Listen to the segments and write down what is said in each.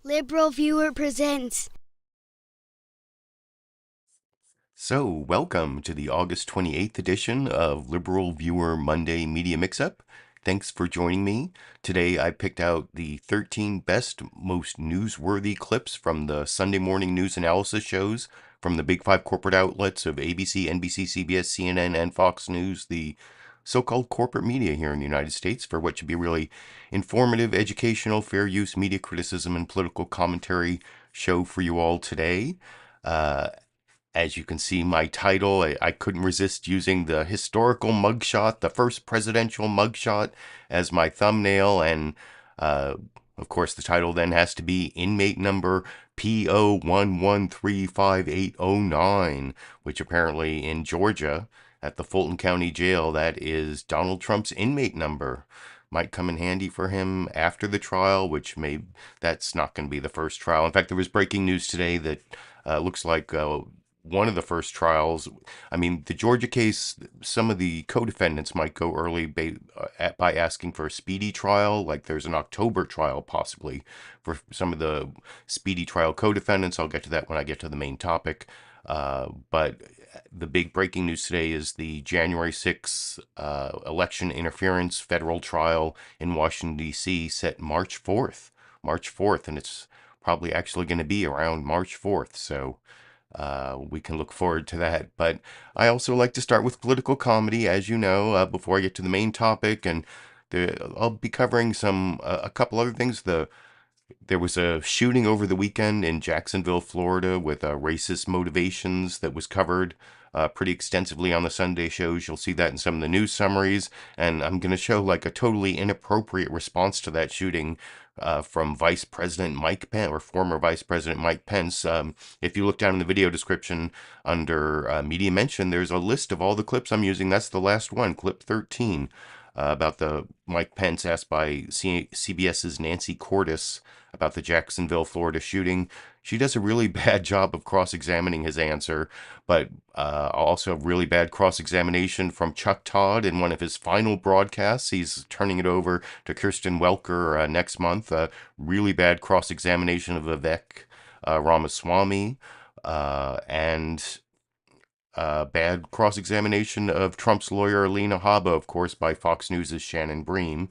LiberalViewer presents. So, welcome to the August 28th edition of LiberalViewer Monday Media Mixup. Thanks for joining me. Today I picked out the 13 best, most newsworthy clips from the Sunday morning news analysis shows from the big five corporate outlets of ABC, NBC, CBS, CNN, and Fox News, the so-called corporate media here in the United States, for what should be really informative, educational, fair use, media criticism, and political commentary show for you all today. As you can see, my title, I couldn't resist using the historical mugshot, the first presidential mugshot, as my thumbnail. And, of course, the title then has to be Inmate number PO1135809, which apparently in Georgia, at the Fulton County Jail, that is Donald Trump's inmate number. Might come in handy for him after the trial, that's not going to be the first trial. In fact, there was breaking news today that looks like one of the first trials. I mean, the Georgia case, some of the co-defendants might go early by asking for a speedy trial. Like there's an October trial possibly for some of the speedy trial co-defendants. I'll get to that when I get to the main topic. But the big breaking news today is the January 6th election interference federal trial in Washington, D.C. set March 4th. And it's probably actually going to be around March 4th. So we can look forward to that. But I also like to start with political comedy, as you know, before I get to the main topic. And I'll be covering a couple other things. There was a shooting over the weekend in Jacksonville, Florida, with racist motivations that was covered pretty extensively on the Sunday shows. You'll see that in some of the news summaries. And I'm going to show like a totally inappropriate response to that shooting from Vice President Mike Pence, or former Vice President Mike Pence. If you look down in the video description under Media Mention, there's a list of all the clips I'm using. That's the last one, clip 13. About the Mike Pence asked by CBS's Nancy Cordes about the Jacksonville, Florida shooting. She does a really bad job of cross-examining his answer, but also really bad cross-examination from Chuck Todd in one of his final broadcasts. He's turning it over to Kirsten Welker next month. Really bad cross-examination of Vivek Ramaswamy, and bad cross-examination of Trump's lawyer, Alina Habba, of course, by Fox News' Shannon Bream.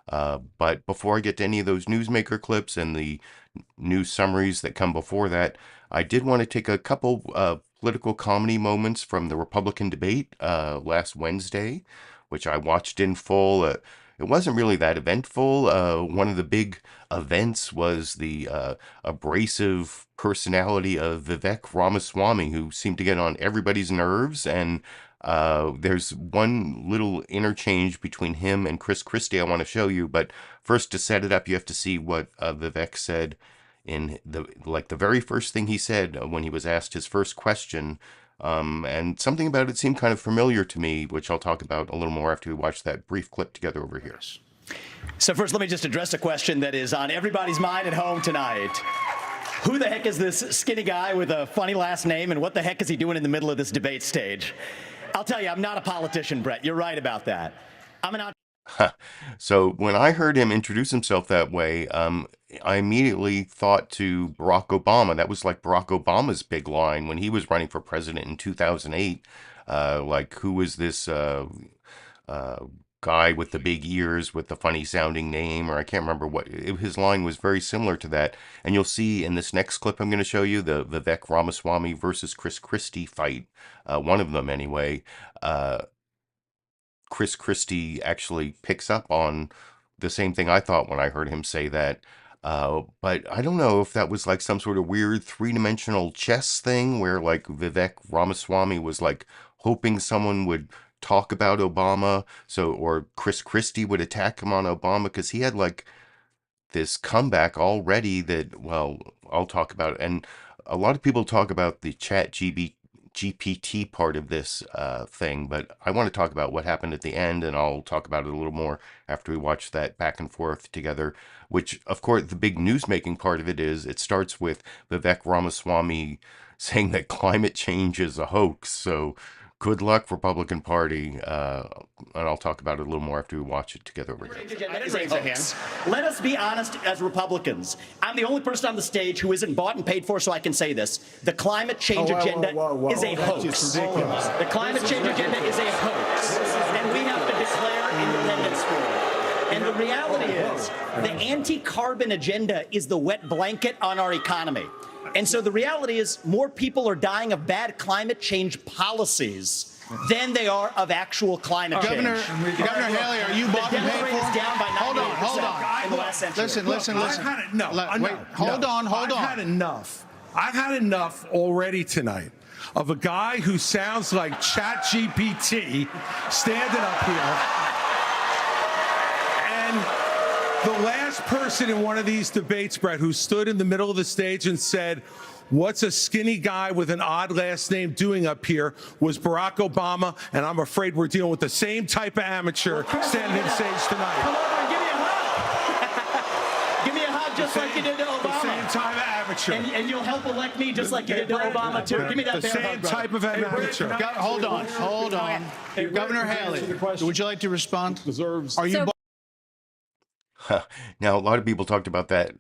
But before I get to any of those newsmaker clips and the news summaries that come before that, I did want to take a couple political comedy moments from the Republican debate last Wednesday, which I watched in full. It wasn't really that eventful. One of the big events was the abrasive personality of Vivek Ramaswamy, who seemed to get on everybody's nerves. And there's one little interchange between him and Chris Christie I want to show you. But first, to set it up, you have to see what Vivek said in the very first thing he said when he was asked his first question. And something about it seemed kind of familiar to me, which I'll talk about a little more after we watch that brief clip together over here. So first, let me just address a question that is on everybody's mind at home tonight. Who the heck is this skinny guy with a funny last name, and what the heck is he doing in the middle of this debate stage? I'll tell you, I'm not a politician, Brett. You're right about that. So when I heard him introduce himself that way, I immediately thought to Barack Obama. That was like Barack Obama's big line when he was running for president in 2008. Who was this guy with the big ears with the funny sounding name? Or I can't remember his line was very similar to that. And you'll see in this next clip I'm going to show you the Vivek Ramaswamy versus Chris Christie fight. One of them anyway. Chris Christie actually picks up on the same thing I thought when I heard him say that. But I don't know if that was like some sort of weird three-dimensional chess thing where like Vivek Ramaswamy was like hoping someone would talk about Obama, or Chris Christie would attack him on Obama, because he had like this comeback already that, well, I'll talk about it. And a lot of people talk about the GPT part of this thing, but I want to talk about what happened at the end, and I'll talk about it a little more after we watch that back and forth together, which, of course, the big news-making part of it is it starts with Vivek Ramaswamy saying that climate change is a hoax. So Good luck, Republican Party. And I'll talk about it a little more after we watch it together over here. Let us be honest as Republicans. I'm the only person on the stage who isn't bought and paid for, so I can say this. The climate change agenda is a hoax. The climate change agenda is a hoax. And we have to declare independence for it. And the reality is, the anti-carbon agenda is the wet blanket on our economy. And so the reality is more people are dying of bad climate change policies than they are of actual climate change. Governor Haley, are you bought and paid for? Down by Hold on. in the last century. Listen. I've had enough. Hold on. I've had enough. I've had enough already tonight of a guy who sounds like ChatGPT standing up here. And the last person in one of these debates, Brett, who stood in the middle of the stage and said, "What's a skinny guy with an odd last name doing up here?" was Barack Obama, and I'm afraid we're dealing with the same type of amateur standing on stage tonight. Come over and give me a hug. Give me a hug just like you did to Obama. The same type of amateur. And you'll help elect me just like you did to Obama, too. Give me that the bear same hug, brother. type of amateur. Hold on. Governor Haley, would you like to respond? Are you? Now, a lot of people talked about that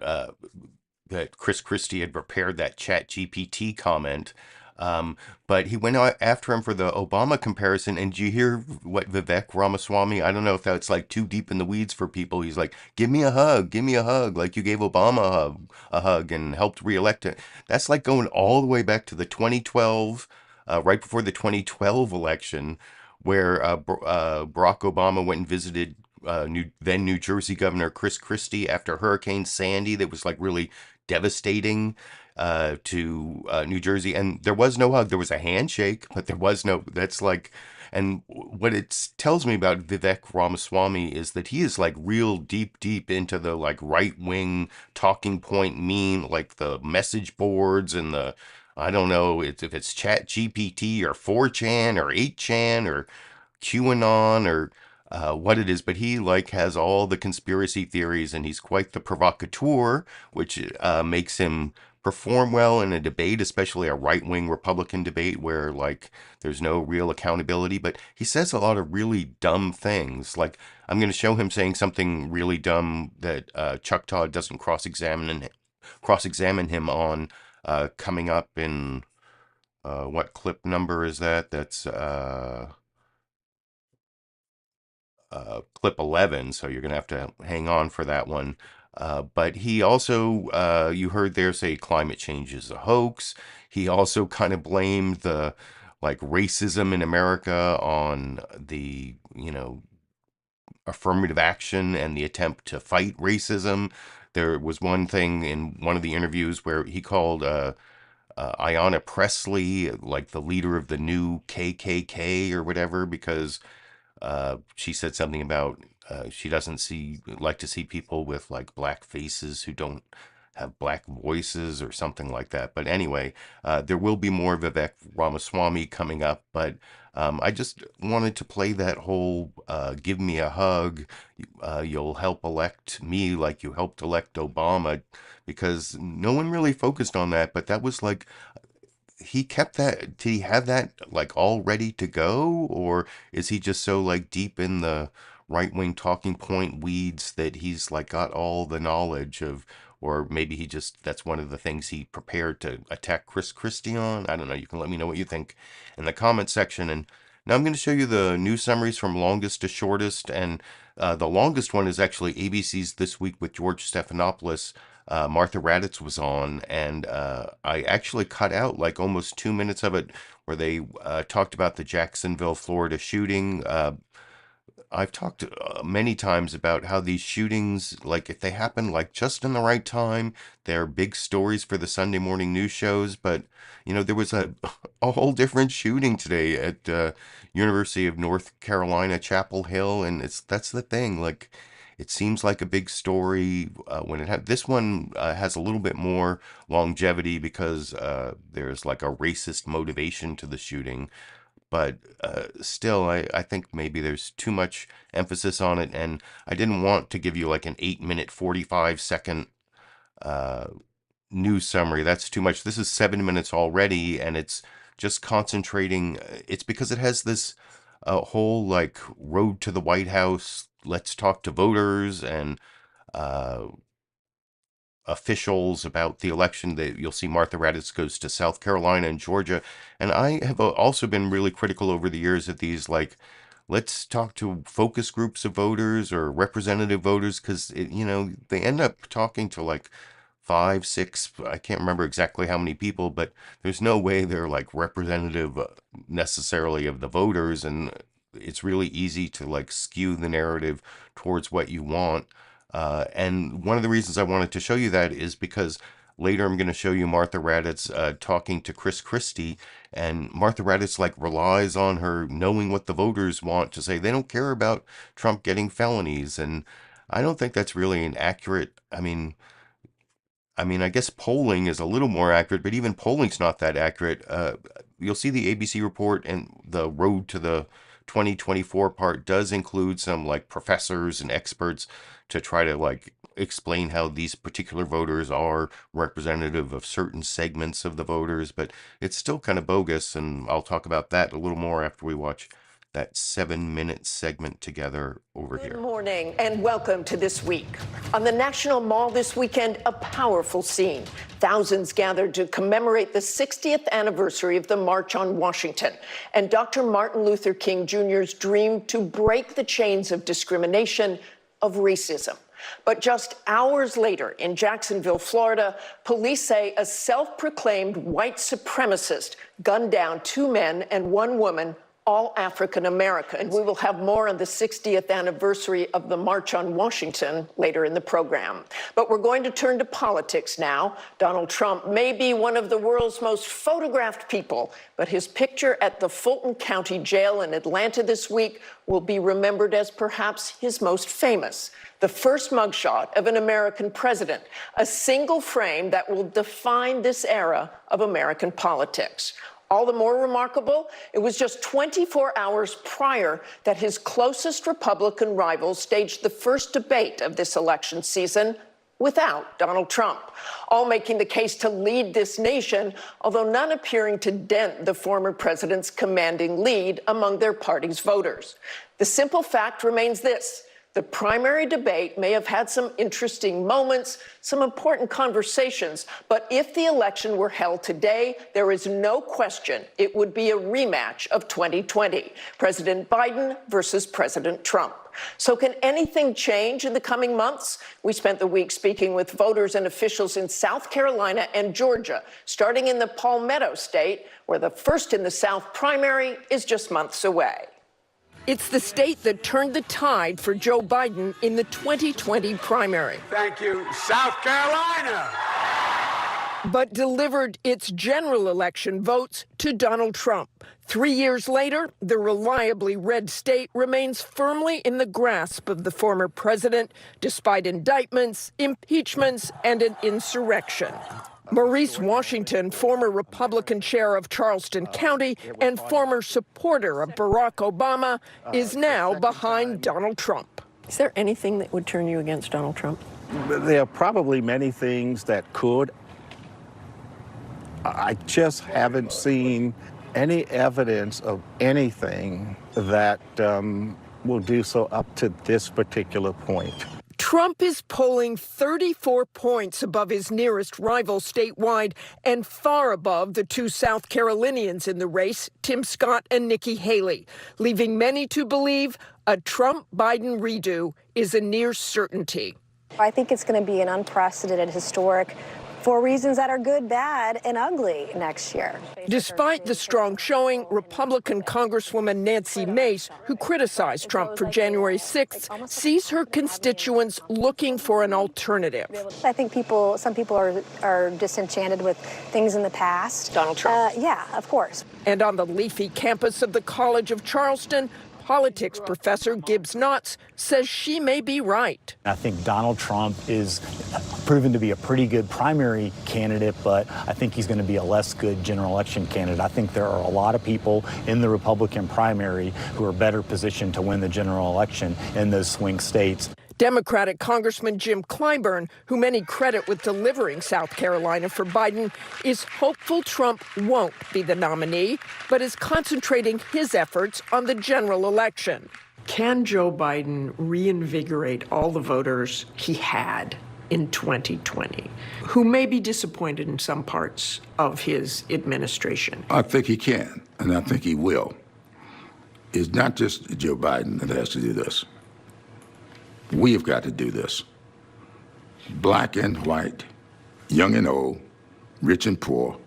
that Chris Christie had prepared that ChatGPT comment, but he went after him for the Obama comparison. And did you hear what Vivek Ramaswamy? I don't know if that's like too deep in the weeds for people. He's like, give me a hug, like you gave Obama a hug and helped reelect it. Then like going all the way back to the 2012, right before the 2012 election, where Barack Obama went and visited then New Jersey Governor Chris Christie after Hurricane Sandy that was like really devastating to New Jersey. And there was no hug. There was a handshake, but there was no, that's like, and what it tells me about Vivek Ramaswamy is that he is like real deep into the like right-wing talking point meme, like the message boards and the, I don't know if it's Chat GPT or 4chan or 8chan or QAnon or what it is, but he like has all the conspiracy theories, and he's quite the provocateur, which makes him perform well in a debate, especially a right-wing Republican debate where like there's no real accountability. But he says a lot of really dumb things. Like I'm going to show him saying something really dumb that Chuck Todd doesn't cross-examine him on coming up in what clip number is that? That's clip 11, so you're going to have to hang on for that one. But he also, you heard there say climate change is a hoax. He also kind of blamed the like racism in America on the, affirmative action and the attempt to fight racism. There was one thing in one of the interviews where he called Ayanna Pressley like the leader of the new KKK or whatever, because she said something about she doesn't like to see people with like black faces who don't have black voices or something like that. But anyway, there will be more Vivek Ramaswamy coming up, but I just wanted to play that whole give me a hug, you'll help elect me like you helped elect Obama, because no one really focused on that, but that was like, he kept that, did he have that like all ready to go, or is he just so like deep in the right-wing talking point weeds that he's like got all the knowledge of, or maybe he just, that's one of the things he prepared to attack Chris Christie on? I don't know. You can let me know what you think in the comment section. And now I'm going to show you the news summaries from longest to shortest, and the longest one is actually ABC's This Week with George Stephanopoulos. Martha Raddatz was on, and I actually cut out like almost 2 minutes of it where they talked about the Jacksonville, Florida shooting. I've talked many times about how these shootings, like if they happen like just in the right time, they're big stories for the Sunday morning news shows. But, there was a whole different shooting today at University of North Carolina, Chapel Hill. And that's the thing, like, it seems like a big story when this one has a little bit more longevity because there's like a racist motivation to the shooting. But still, I think maybe there's too much emphasis on it, and I didn't want to give you like an 8-minute, 45-second news summary. That's too much. This is 7 minutes already, and it's just concentrating. It's because it has this whole like road to the White House, let's talk to voters and officials about the election. That you'll see Martha Raddatz goes to South Carolina and Georgia. And I have also been really critical over the years of these, like, let's talk to focus groups of voters or representative voters, because, they end up talking to like 5, 6, I can't remember exactly how many people, but there's no way they're like representative necessarily of the voters. And it's really easy to like skew the narrative towards what you want. And one of the reasons I wanted to show you that is because later I'm going to show you Martha Raddatz talking to Chris Christie, and Martha Raddatz like relies on her knowing what the voters want to say. They don't care about Trump getting felonies, and I don't think that's really an accurate. I mean, I guess polling is a little more accurate, but even polling's not that accurate. You'll see the ABC report, and the road to the 2024 part does include some like professors and experts to try to like explain how these particular voters are representative of certain segments of the voters, but it's still kind of bogus, and I'll talk about that a little more after we watch that 7-minute segment together over here. Good morning and welcome to This Week. On the National Mall this weekend, a powerful scene. Thousands gathered to commemorate the 60th anniversary of the March on Washington and Dr. Martin Luther King Jr.'s dream to break the chains of discrimination, of racism. But just hours later in Jacksonville, Florida, police say a self-proclaimed white supremacist gunned down 2 men and 1 woman, all African American. And we will have more on the 60th anniversary of the March on Washington later in the program. But we're going to turn to politics now. Donald Trump may be one of the world's most photographed people, but his picture at the Fulton County Jail in Atlanta this week will be remembered as perhaps his most famous. The first mugshot of an American president, a single frame that will define this era of American politics. All the more remarkable, it was just 24 hours prior that his closest Republican rivals staged the first debate of this election season without Donald Trump, all making the case to lead this nation, although none appearing to dent the former president's commanding lead among their party's voters. The simple fact remains this: the primary debate may have had some interesting moments, some important conversations, but if the election were held today, there is no question it would be a rematch of 2020, President Biden versus President Trump. So can anything change in the coming months? We spent the week speaking with voters and officials in South Carolina and Georgia, starting in the Palmetto State, where the first in the South primary is just months away. It's the state that turned the tide for Joe Biden in the 2020 primary. Thank you, South Carolina. But delivered its general election votes to Donald Trump. 3 years later, the reliably red state remains firmly in the grasp of the former president, despite indictments, impeachments, and an insurrection. Maurice Washington, former Republican chair of Charleston County and former supporter of Barack Obama, is now behind Donald Trump. Is there anything that would turn you against Donald Trump? There are probably many things that could. I just haven't seen any evidence of anything that will do so up to this particular point. Trump is polling 34 points above his nearest rival statewide and far above the 2 South Carolinians in the race, Tim Scott and Nikki Haley, leaving many to believe a Trump-Biden redo is a near certainty. I think it's going to be an unprecedented, historic, for reasons that are good, bad, and ugly next year. Despite the strong showing, Republican Congresswoman Nancy Mace, who criticized Trump for January 6th, sees her constituents looking for an alternative. I think some people are disenchanted with things in the past. Donald Trump? Yeah, of course. And on the leafy campus of the College of Charleston, politics professor Gibbs Knotts says she may be right. I think Donald Trump is proven to be a pretty good primary candidate, but I think he's going to be a less good general election candidate. I think there are a lot of people in the Republican primary who are better positioned to win the general election in those swing states. Democratic Congressman Jim Clyburn, who many credit with delivering South Carolina for Biden, is hopeful Trump won't be the nominee, but is concentrating his efforts on the general election. Can Joe Biden reinvigorate all the voters he had in 2020, who may be disappointed in some parts of his administration? I think he can, and I think he will. It's not just Joe Biden that has to do this. We have got to do this. Black and white, young and old, rich and poor,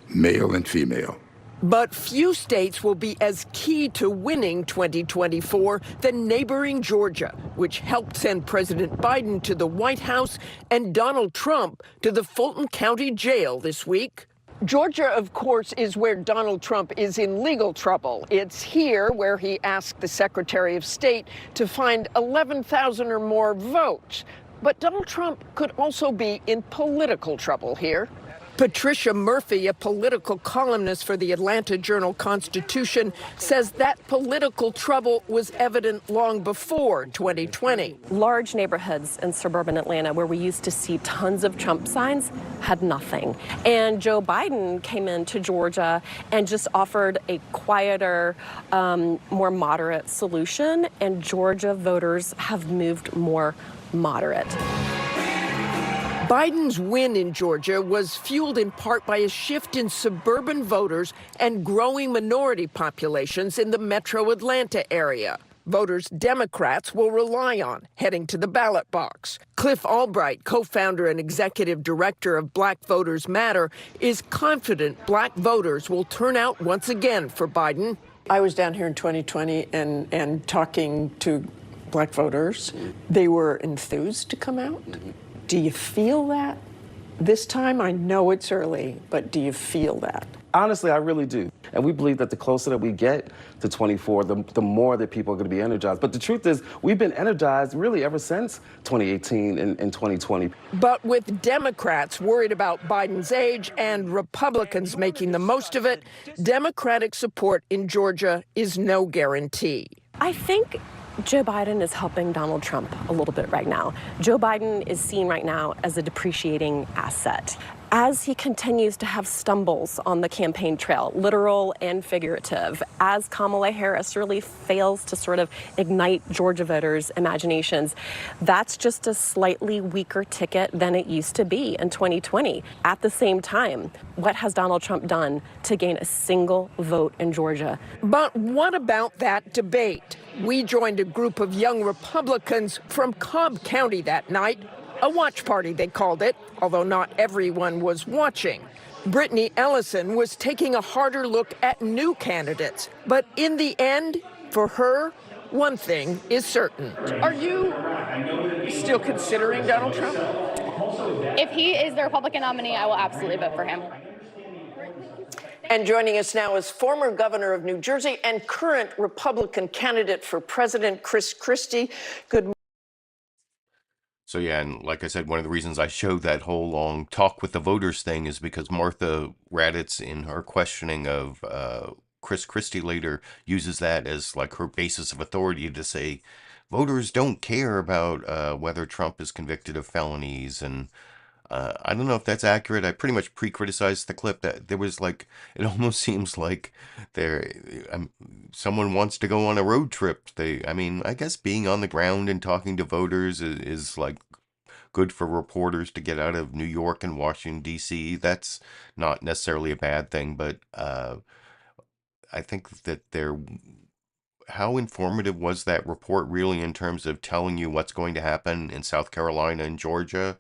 male and female. But few states will be as key to winning 2024 than neighboring Georgia, which helped send President Biden to the White House and Donald Trump to the Fulton County Jail this week. Georgia, of course, is where Donald Trump is in legal trouble. It's here where he asked the Secretary of State to find 11,000 or more votes. But Donald Trump could also be in political trouble here. Patricia Murphy, a political columnist for the Atlanta Journal-Constitution, says that political trouble was evident long before 2020. Large neighborhoods in suburban Atlanta where we used to see tons of Trump signs had nothing. And Joe Biden came into Georgia and just offered a quieter, more moderate solution, and Georgia voters have moved more moderate. Biden's win in Georgia was fueled in part by a shift in suburban voters and growing minority populations in the metro Atlanta area. Voters Democrats will rely on heading to the ballot box. Cliff Albright, co-founder and executive director of Black Voters Matter, is confident black voters will turn out once again for Biden. I was down here in 2020 and talking to black voters. They were enthused to come out. Do you feel that this time? I know it's early, but do you feel that? Honestly, I really do. And we believe that the closer that we get to 24, the more that people are going to be energized. But the truth is, we've been energized really ever since 2018 and 2020. But with Democrats worried about Biden's age and Republicans making the most of it, Democratic support in Georgia is no guarantee. I think Joe Biden is helping Donald Trump a little bit right now. Joe Biden is seen right now as a depreciating asset. As he continues to have stumbles on the campaign trail, literal and figurative, as Kamala Harris really fails to sort of ignite Georgia voters' imaginations, that's just a slightly weaker ticket than it used to be in 2020. At the same time, what has Donald Trump done to gain a single vote in Georgia? But what about that debate? We joined a group of young Republicans from Cobb County that night. A watch party, they called it, although not everyone was watching. Brittany Ellison was taking a harder look at new candidates. But in the end, for her, one thing is certain. Are you still considering Donald Trump? If he is the Republican nominee, I will absolutely vote for him. And joining us now is former governor of New Jersey and current Republican candidate for president, Chris Christie. Good morning. So yeah, and like I said, one of the reasons I showed that whole long talk with the voters thing is because Martha Raddatz, in her questioning of Chris Christie later, uses that as like her basis of authority to say voters don't care about whether Trump is convicted of felonies. And I don't know if that's accurate. I pretty much pre-criticized the clip. That there was like, it almost seems like someone wants to go on a road trip. I mean, I guess being on the ground and talking to voters is like good for reporters to get out of New York and Washington, D.C. That's not necessarily a bad thing, but I think that how informative was that report really in terms of telling you what's going to happen in South Carolina and Georgia?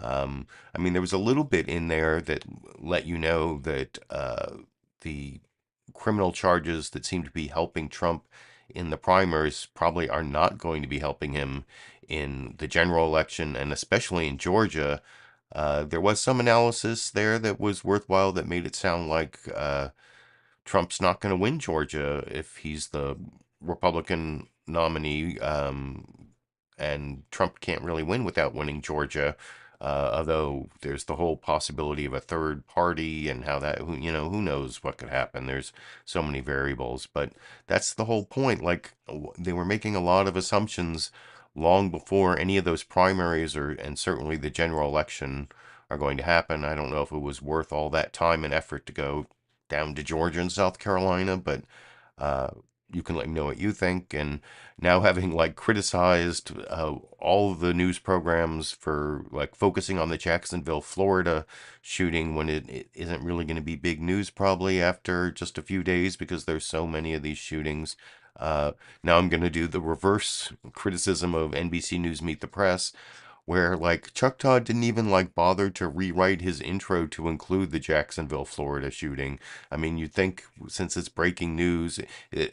I mean, there was a little bit in there that let you know that the criminal charges that seem to be helping Trump in the primaries probably are not going to be helping him in the general election, and especially in Georgia. There was some analysis there that was worthwhile that made it sound like Trump's not going to win Georgia if he's the Republican nominee, and Trump can't really win without winning Georgia. Although there's the whole possibility of a third party and how that, who knows what could happen. There's so many variables, but that's the whole point. Like, they were making a lot of assumptions long before any of those primaries and certainly the general election are going to happen. I don't know if it was worth all that time and effort to go down to Georgia and South Carolina, but you can let me know what you think. And now, having like criticized all of the news programs for like focusing on the Jacksonville, Florida shooting when it isn't really going to be big news probably after just a few days because there's so many of these shootings. Now I'm going to do the reverse criticism of NBC News Meet the Press, where like Chuck Todd didn't even like bother to rewrite his intro to include the Jacksonville, Florida shooting. I mean, you'd think since it's breaking news,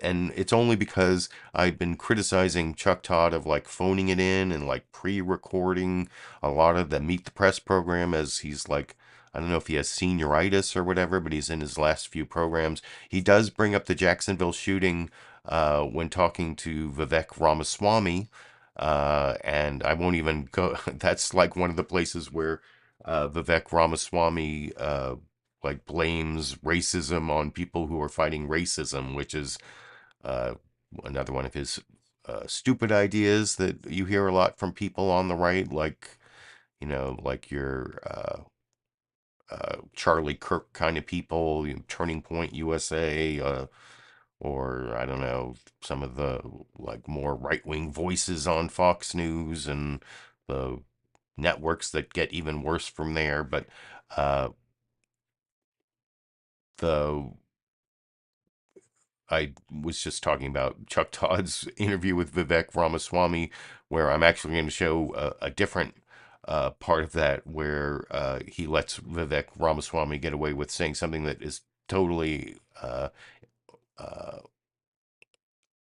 and it's only because I've been criticizing Chuck Todd of like phoning it in and like pre-recording a lot of the Meet the Press program, as he's like, I don't know if he has senioritis or whatever, but he's in his last few programs. He does bring up the Jacksonville shooting when talking to Vivek Ramaswamy. And I won't even go. That's like one of the places where Vivek Ramaswamy like blames racism on people who are fighting racism, which is another one of his stupid ideas that you hear a lot from people on the right, like, you know, like your Charlie Kirk kind of people, Turning Point USA, or I don't know, some of the like more right-wing voices on Fox News and the networks that get even worse from there. But I was just talking about Chuck Todd's interview with Vivek Ramaswamy, where I'm actually going to show a different part of that, where he lets Vivek Ramaswamy get away with saying something that is totally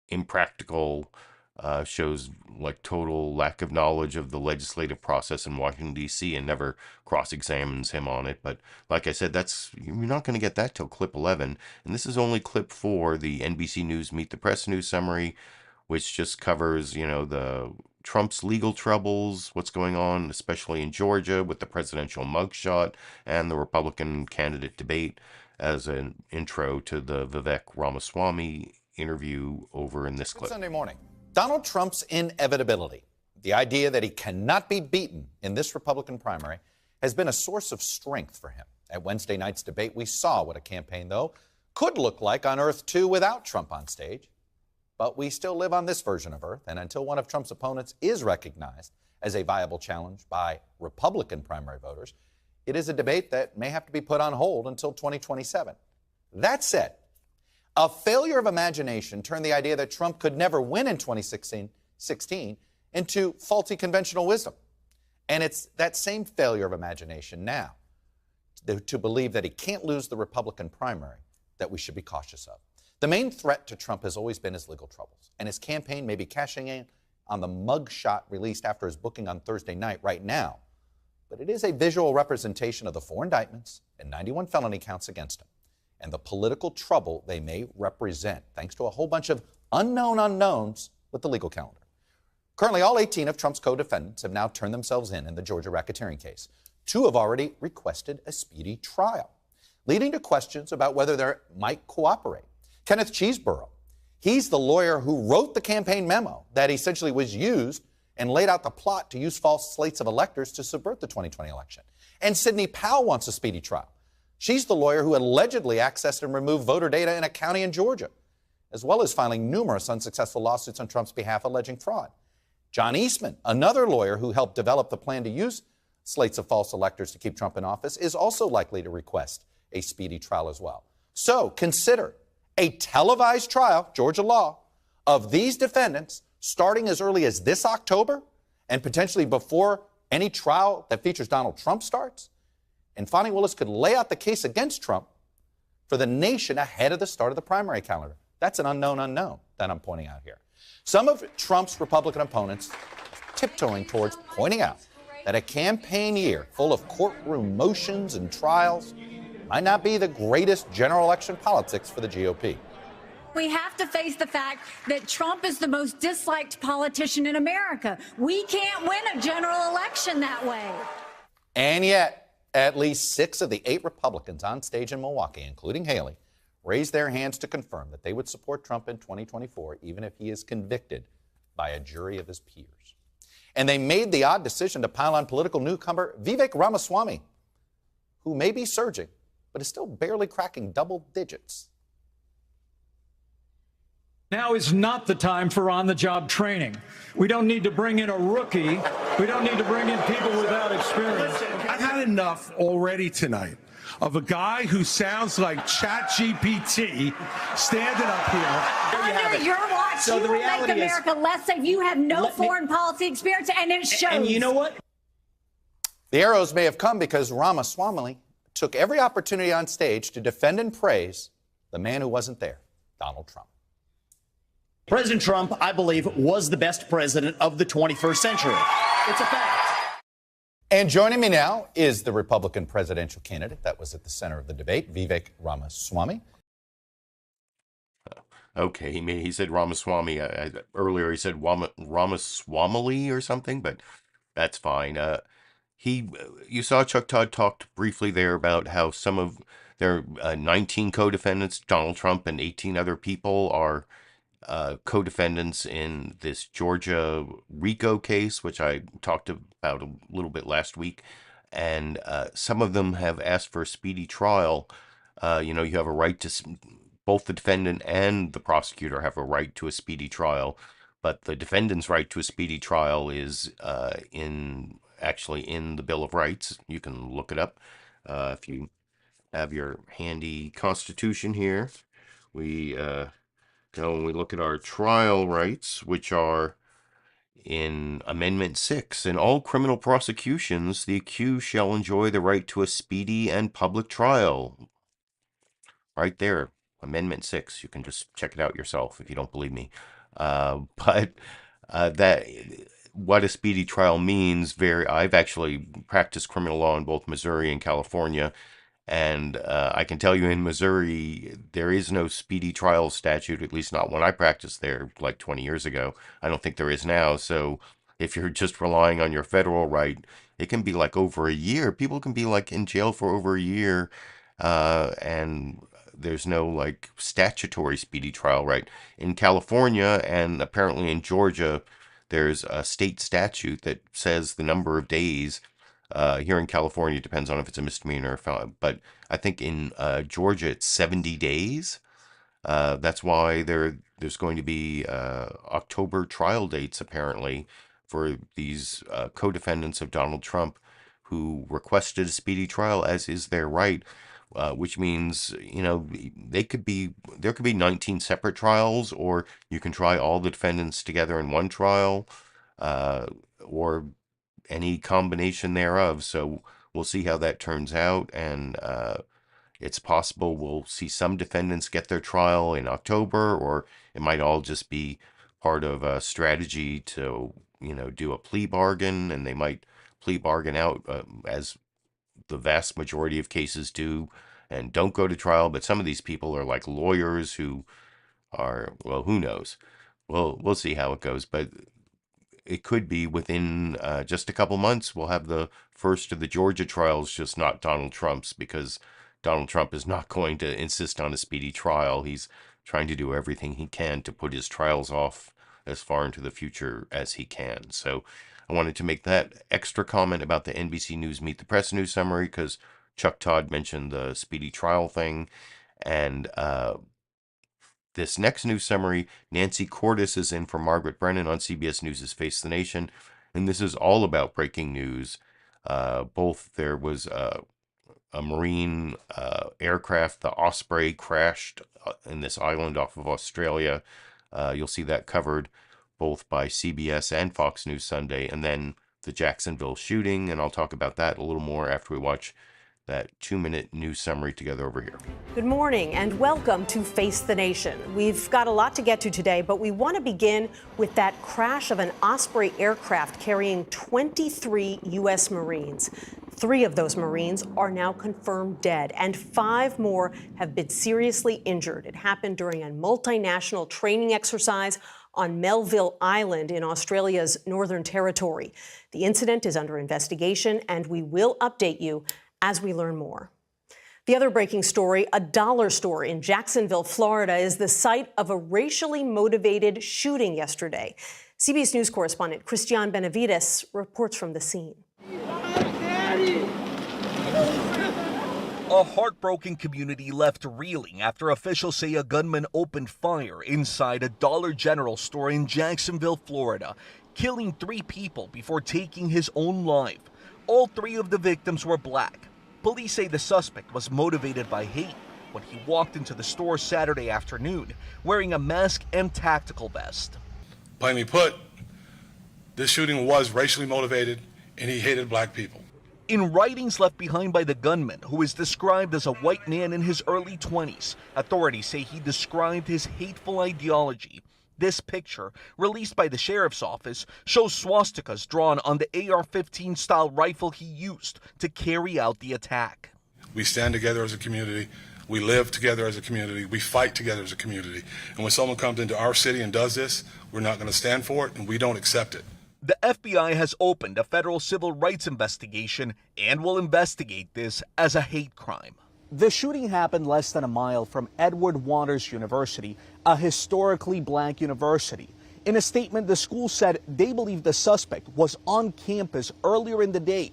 impractical, shows like total lack of knowledge of the legislative process in Washington, D.C., and never cross-examines him on it. But like I said, you're not going to get that till clip 11. And this is only clip 4, the NBC News Meet the Press news summary, which just covers, you know, the Trump's legal troubles, what's going on, especially in Georgia with the presidential mugshot and the Republican candidate debate, as an intro to the Vivek Ramaswamy interview over in this clip. Sunday morning, Donald Trump's inevitability, the idea that he cannot be beaten in this Republican primary, has been a source of strength for him. At Wednesday night's debate, we saw what a campaign, though, could look like on Earth 2 without Trump on stage. But we still live on this version of Earth, and until one of Trump's opponents is recognized as a viable challenge by Republican primary voters, it is a debate that may have to be put on hold until 2027. That said, a failure of imagination turned the idea that Trump could never win in 2016 into faulty conventional wisdom. And it's that same failure of imagination now to believe that he can't lose the Republican primary that we should be cautious of. The main threat to Trump has always been his legal troubles, and his campaign may be cashing in on the mugshot released after his booking on Thursday night right now. But it is a visual representation of the 4 indictments and 91 felony counts against him, and the political trouble they may represent, thanks to a whole bunch of unknown unknowns with the legal calendar. Currently, all 18 of Trump's co-defendants have now turned themselves in the Georgia racketeering case. 2 have already requested a speedy trial, leading to questions about whether they might cooperate. Kenneth Cheeseborough, he's the lawyer who wrote the campaign memo that essentially was used and laid out the plot to use false slates of electors to subvert the 2020 election. And Sidney Powell wants a speedy trial. She's the lawyer who allegedly accessed and removed voter data in a county in Georgia, as well as filing numerous unsuccessful lawsuits on Trump's behalf alleging fraud. John Eastman, another lawyer who helped develop the plan to use slates of false electors to keep Trump in office, is also likely to request a speedy trial as well. So consider a televised trial, Georgia law, of these defendants starting as early as this October and potentially before any trial that features Donald Trump starts. And Fani Willis could lay out the case against Trump for the nation ahead of the start of the primary calendar. That's an unknown unknown that I'm pointing out here. Some of Trump's Republican opponents tiptoeing towards pointing out that a campaign year full of courtroom motions and trials might not be the greatest general election politics for the GOP. We have to face the fact that Trump is the most disliked politician in America. We can't win a general election that way. And yet, at least 6 of the 8 Republicans on stage in Milwaukee, including Haley, raised their hands to confirm that they would support Trump in 2024, even if he is convicted by a jury of his peers. And they made the odd decision to pile on political newcomer Vivek Ramaswamy, who may be surging, but is still barely cracking double digits. Now is not the time for on-the-job training. We don't need to bring in a rookie. We don't need to bring in people without experience. I've had enough already tonight of a guy who sounds like ChatGPT standing up here. Under your watch, So you the will make reality is- America less safe. You have no foreign policy experience, and it shows. And you know what? The arrows may have come because Ramaswamy took every opportunity on stage to defend and praise the man who wasn't there, Donald Trump. President Trump, I believe, was the best president of the 21st century. It's a fact. And joining me now is the Republican presidential candidate that was at the center of the debate, Vivek Ramaswamy. Okay, he said Ramaswamy. Earlier he said Ramaswamy or something, but that's fine. You saw Chuck Todd talked briefly there about how some of their 19 co-defendants, Donald Trump and 18 other people, are co-defendants in this Georgia RICO case, which I talked about a little bit last week. And some of them have asked for a speedy trial. You have a right to, both the defendant and the prosecutor have a right to a speedy trial. But the defendant's right to a speedy trial is in the Bill of Rights. You can look it up if you have your handy Constitution here. When we look at our trial rights, which are in Amendment 6, in all criminal prosecutions, the accused shall enjoy the right to a speedy and public trial. Right there, Amendment 6. You can just check it out yourself if you don't believe me. But what a speedy trial means, I've actually practiced criminal law in both Missouri and California. And I can tell you in Missouri, there is no speedy trial statute, at least not when I practiced there like 20 years ago. I don't think there is now. So if you're just relying on your federal right, it can be like over a year. People can be like in jail for over a year, and there's no like statutory speedy trial right. In California and apparently in Georgia, there's a state statute that says the number of days. Here in California, it depends on if it's a misdemeanor or felon. But I think in Georgia, it's 70 days. That's why there's going to be October trial dates, apparently, for these co-defendants of Donald Trump who requested a speedy trial, as is their right, which means, there could be 19 separate trials, or you can try all the defendants together in one trial, or any combination thereof. So we'll see how that turns out, and it's possible we'll see some defendants get their trial in October, or it might all just be part of a strategy to do a plea bargain, and they might plea bargain out as the vast majority of cases do and don't go to trial. But some of these people are like lawyers who are, well, who knows. We'll see how it goes, but it could be within just a couple months we'll have the first of the Georgia trials, just not Donald Trump's, because Donald Trump is not going to insist on a speedy trial. He's trying to do everything he can to put his trials off as far into the future as he can. So I wanted to make that extra comment about the NBC News Meet the Press news summary, because Chuck Todd mentioned the speedy trial thing. And this next news summary, Nancy Cordes is in for Margaret Brennan on CBS News' Face the Nation, and this is all about breaking news. There was a Marine aircraft, the Osprey, crashed in this island off of Australia. You'll see that covered both by CBS and Fox News Sunday, and then the Jacksonville shooting, and I'll talk about that a little more after we watch that 2-minute news summary together over here. Good morning and welcome to Face the Nation. We've got a lot to get to today, but we want to begin with that crash of an Osprey aircraft carrying 23 U.S. Marines. 3 of those Marines are now confirmed dead, and 5 more have been seriously injured. It happened during a multinational training exercise on Melville Island in Australia's Northern Territory. The incident is under investigation, and we will update you as we learn more. The other breaking story, a dollar store in Jacksonville, Florida, is the site of a racially motivated shooting yesterday. CBS News correspondent Cristian Benavides reports from the scene. A heartbroken community left reeling after officials say a gunman opened fire inside a Dollar General store in Jacksonville, Florida, killing 3 people before taking his own life. All 3 of the victims were black. Police say the suspect was motivated by hate when he walked into the store Saturday afternoon wearing a mask and tactical vest. Plainly put, this shooting was racially motivated and he hated black people. In writings left behind by the gunman, who is described as a white man in his early 20s, authorities say he described his hateful ideology. This picture, released by the sheriff's office, shows swastikas drawn on the AR-15 style rifle he used to carry out the attack. We stand together as a community. We live together as a community. We fight together as a community. And when someone comes into our city and does this, we're not going to stand for it, and we don't accept it. The FBI has opened a federal civil rights investigation and will investigate this as a hate crime. The shooting happened less than a mile from Edward Waters University, a historically black university. In a statement, the school said they believe the suspect was on campus earlier in the day,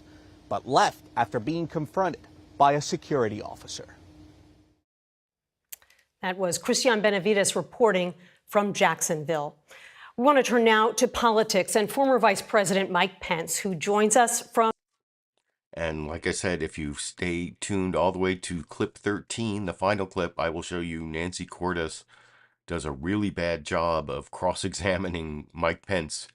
but left after being confronted by a security officer. That was Cristian Benavides reporting from Jacksonville. We want to turn now to politics and former Vice President Mike Pence, who joins us from. And like I said, if you stay tuned all the way to clip 13, the final clip, I will show you Nancy Cordes does a really bad job of cross-examining Mike Pence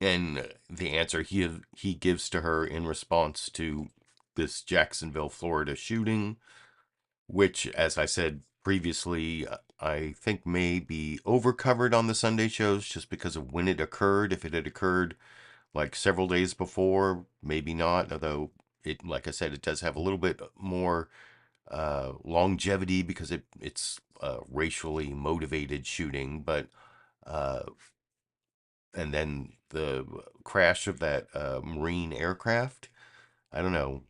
and the answer he gives to her in response to this Jacksonville, Florida shooting, which, as I said previously, I think may be overcovered on the Sunday shows just because of when it occurred. If it had occurred like several days before, maybe not, although it, like I said, it does have a little bit more longevity because it's a racially motivated shooting. But and then the crash of that Marine aircraft, I don't know,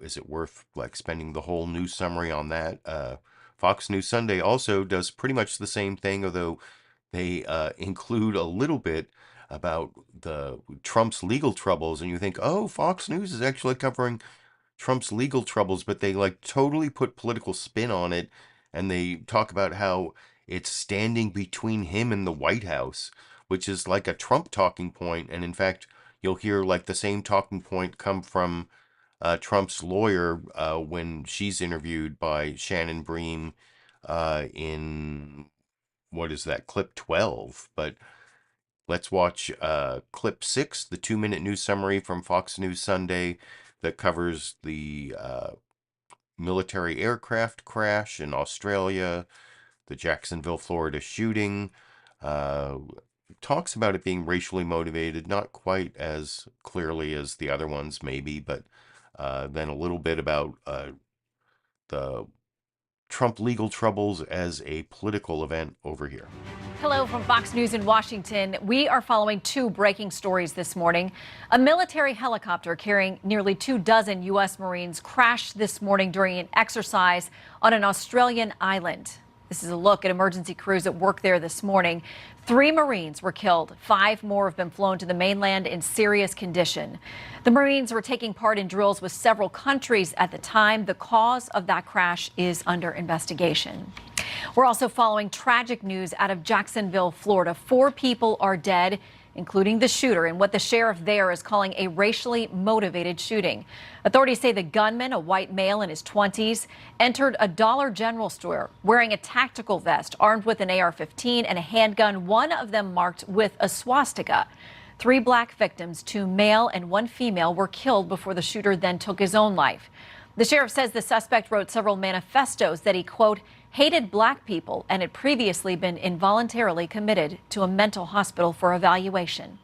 is it worth like spending the whole news summary on that? Fox News Sunday also does pretty much the same thing, although they include a little bit about the Trump's legal troubles, and you think, oh, Fox News is actually covering Trump's legal troubles, but they like totally put political spin on it, and they talk about how it's standing between him and the White House, which is like a Trump talking point, and in fact, you'll hear like the same talking point come from Trump's lawyer when she's interviewed by Shannon Bream in, what is that, clip 12, but let's watch clip 6, the 2-minute news summary from Fox News Sunday that covers the military aircraft crash in Australia, the Jacksonville, Florida shooting. Talks about it being racially motivated, not quite as clearly as the other ones maybe, but then a little bit about the Trump legal troubles as a political event over here. Hello from Fox News in Washington. We are following 2 breaking stories this morning. A military helicopter carrying nearly 24 U.S. Marines crashed this morning during an exercise on an Australian island. This is a look at emergency crews at work there this morning. 3 Marines were killed. 5 more have been flown to the mainland in serious condition. The Marines were taking part in drills with several countries at the time. The cause of that crash is under investigation. We're also following tragic news out of Jacksonville, Florida. 4 people are dead, including the shooter, and what the sheriff there is calling a racially motivated shooting. Authorities say the gunman, a white male in his 20s, entered a Dollar General store wearing a tactical vest, armed with an AR-15 and a handgun, one of them marked with a swastika. 3 black victims, 2 male and 1 female, were killed before the shooter then took his own life. The sheriff says the suspect wrote several manifestos that he, quote, hated black people and had previously been involuntarily committed to a mental hospital for evaluation.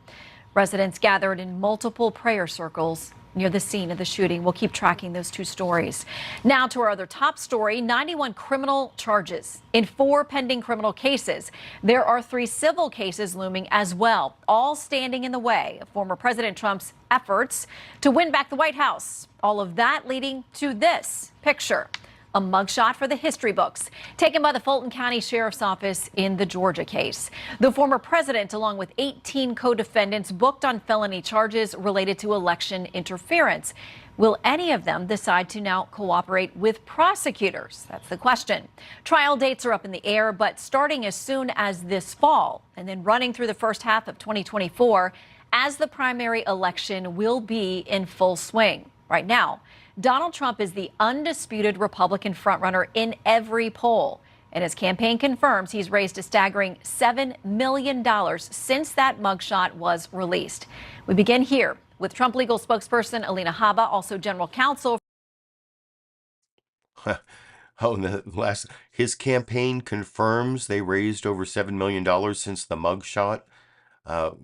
Residents gathered in multiple prayer circles near the scene of the shooting. We'll keep tracking those 2 stories. Now to our other top story, 91 criminal charges in 4 pending criminal cases. There are 3 civil cases looming as well, all standing in the way of former President Trump's efforts to win back the White House. All of that leading to this picture. a mugshot for the history books, taken by the Fulton County Sheriff's Office in the Georgia case. The former president, along with 18 co-defendants, booked on felony charges related to election interference. Will any of them decide to now cooperate with prosecutors? That's the question. Trial dates are up in the air, but starting as soon as this fall and then running through the first half of 2024, as the primary election will be in full swing. Right now, Donald Trump is the undisputed Republican frontrunner in every poll. And his campaign confirms he's raised a staggering $7 million since that mugshot was released. We begin here with Trump legal spokesperson Alina Habba, also general counsel. His campaign confirms they raised over $7 million since the mugshot.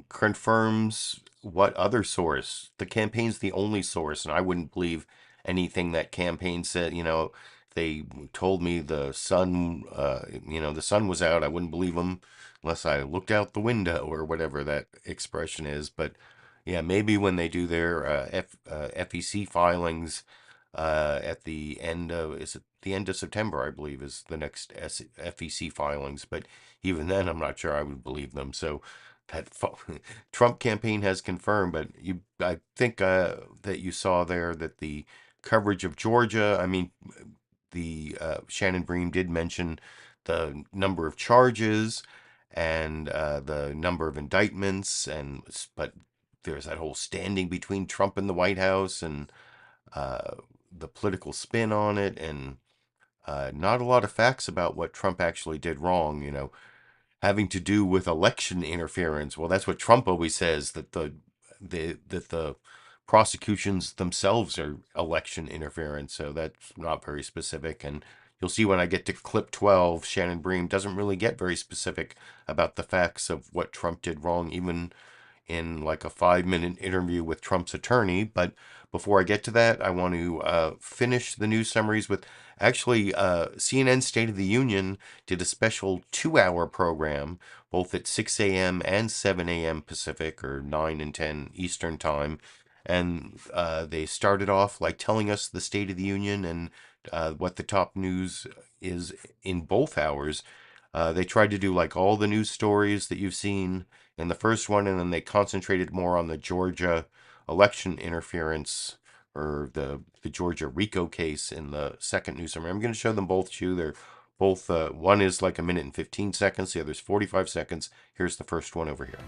Confirms what other source? The campaign's the only source, and I wouldn't believe anything that campaign said. They told me the sun was out. I wouldn't believe them unless I looked out the window or whatever that expression is. But yeah, maybe when they do their FEC filings at the end of September, I believe, is the next FEC filings. But even then, I'm not sure I would believe them. So that Trump campaign has confirmed. But I think that you saw there that the coverage of Georgia, the Shannon Bream did mention the number of charges and the number of indictments, but there's that whole standing between Trump and the White House and the political spin on it, and not a lot of facts about what Trump actually did wrong, having to do with election interference. Well, that's what Trump always says, that the prosecutions themselves are election interference. So that's not very specific. And you'll see when I get to clip 12, Shannon Bream doesn't really get very specific about the facts of what Trump did wrong, even in like a 5-minute interview with Trump's attorney. But before I get to that, I want to finish the news summaries with actually CNN State of the Union did a special 2-hour program, both at 6 a.m. and 7 a.m. Pacific, or 9 and 10 Eastern time. And they started off like telling us the State of the Union and what the top news is in both hours. They tried to do like all the news stories that you've seen in the first one, and then they concentrated more on the Georgia election interference, or the Georgia RICO case in the second news summary. I'm going to show them both to you. They're both, one is like 1 minute and 15 seconds, the other's 45 seconds. Here's the first one over here.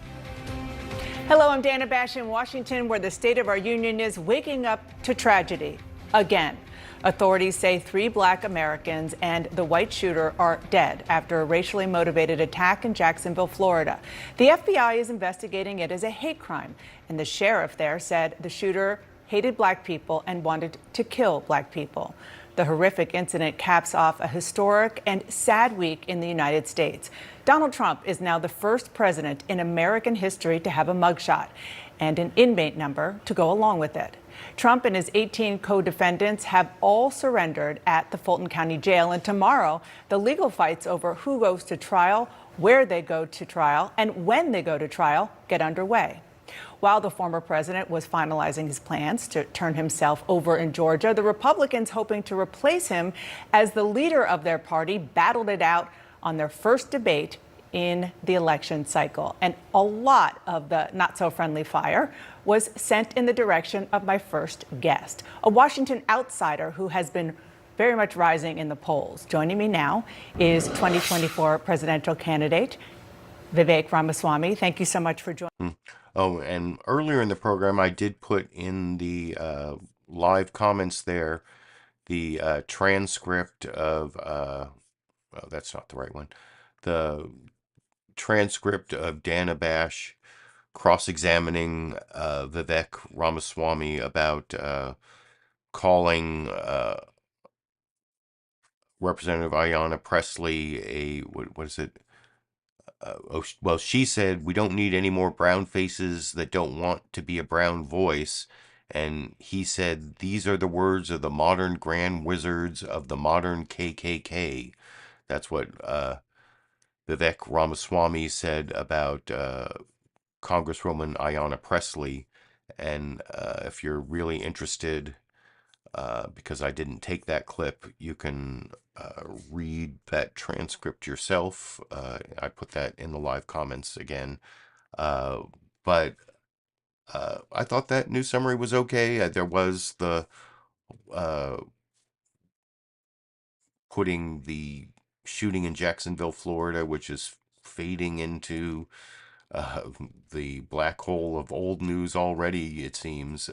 Hello, I'm Dana Bash in Washington, where the state of our union is waking up to tragedy again. Authorities say 3 Black Americans and the white shooter are dead after a racially motivated attack in Jacksonville, Florida. The FBI is investigating it as a hate crime, and the sheriff there said the shooter hated Black people and wanted to kill Black people. The horrific incident caps off a historic and sad week in the United States. Donald Trump is now the first president in American history to have a mugshot and an inmate number to go along with it. Trump and his 18 co-defendants have all surrendered at the Fulton County Jail, and tomorrow the legal fights over who goes to trial, where they go to trial, and when they go to trial get underway. While the former president was finalizing his plans to turn himself over in Georgia, the Republicans hoping to replace him as the leader of their party battled it out on their first debate in the election cycle. And a lot of the not-so-friendly fire was sent in the direction of my first guest, a Washington outsider who has been very much rising in the polls. Joining me now is 2024 presidential candidate Vivek Ramaswamy. Thank you so much for joining. Oh, and earlier in the program, I did put in the live comments there the transcript of, oh, that's not the right one, the transcript of Dana Bash cross-examining Vivek Ramaswamy about calling Representative Ayanna Pressley a, what is it? Well, she said, we don't need any more brown faces that don't want to be a brown voice. And he said, these are the words of the modern grand wizards of the modern KKK. That's what Vivek Ramaswamy said about Congresswoman Ayanna Pressley. And if you're really interested, because I didn't take that clip. You can read that transcript yourself. I put that in the live comments again. But I thought that news summary was okay. There was the putting the shooting in Jacksonville, Florida, which is fading into uh, the black hole of old news already, it seems,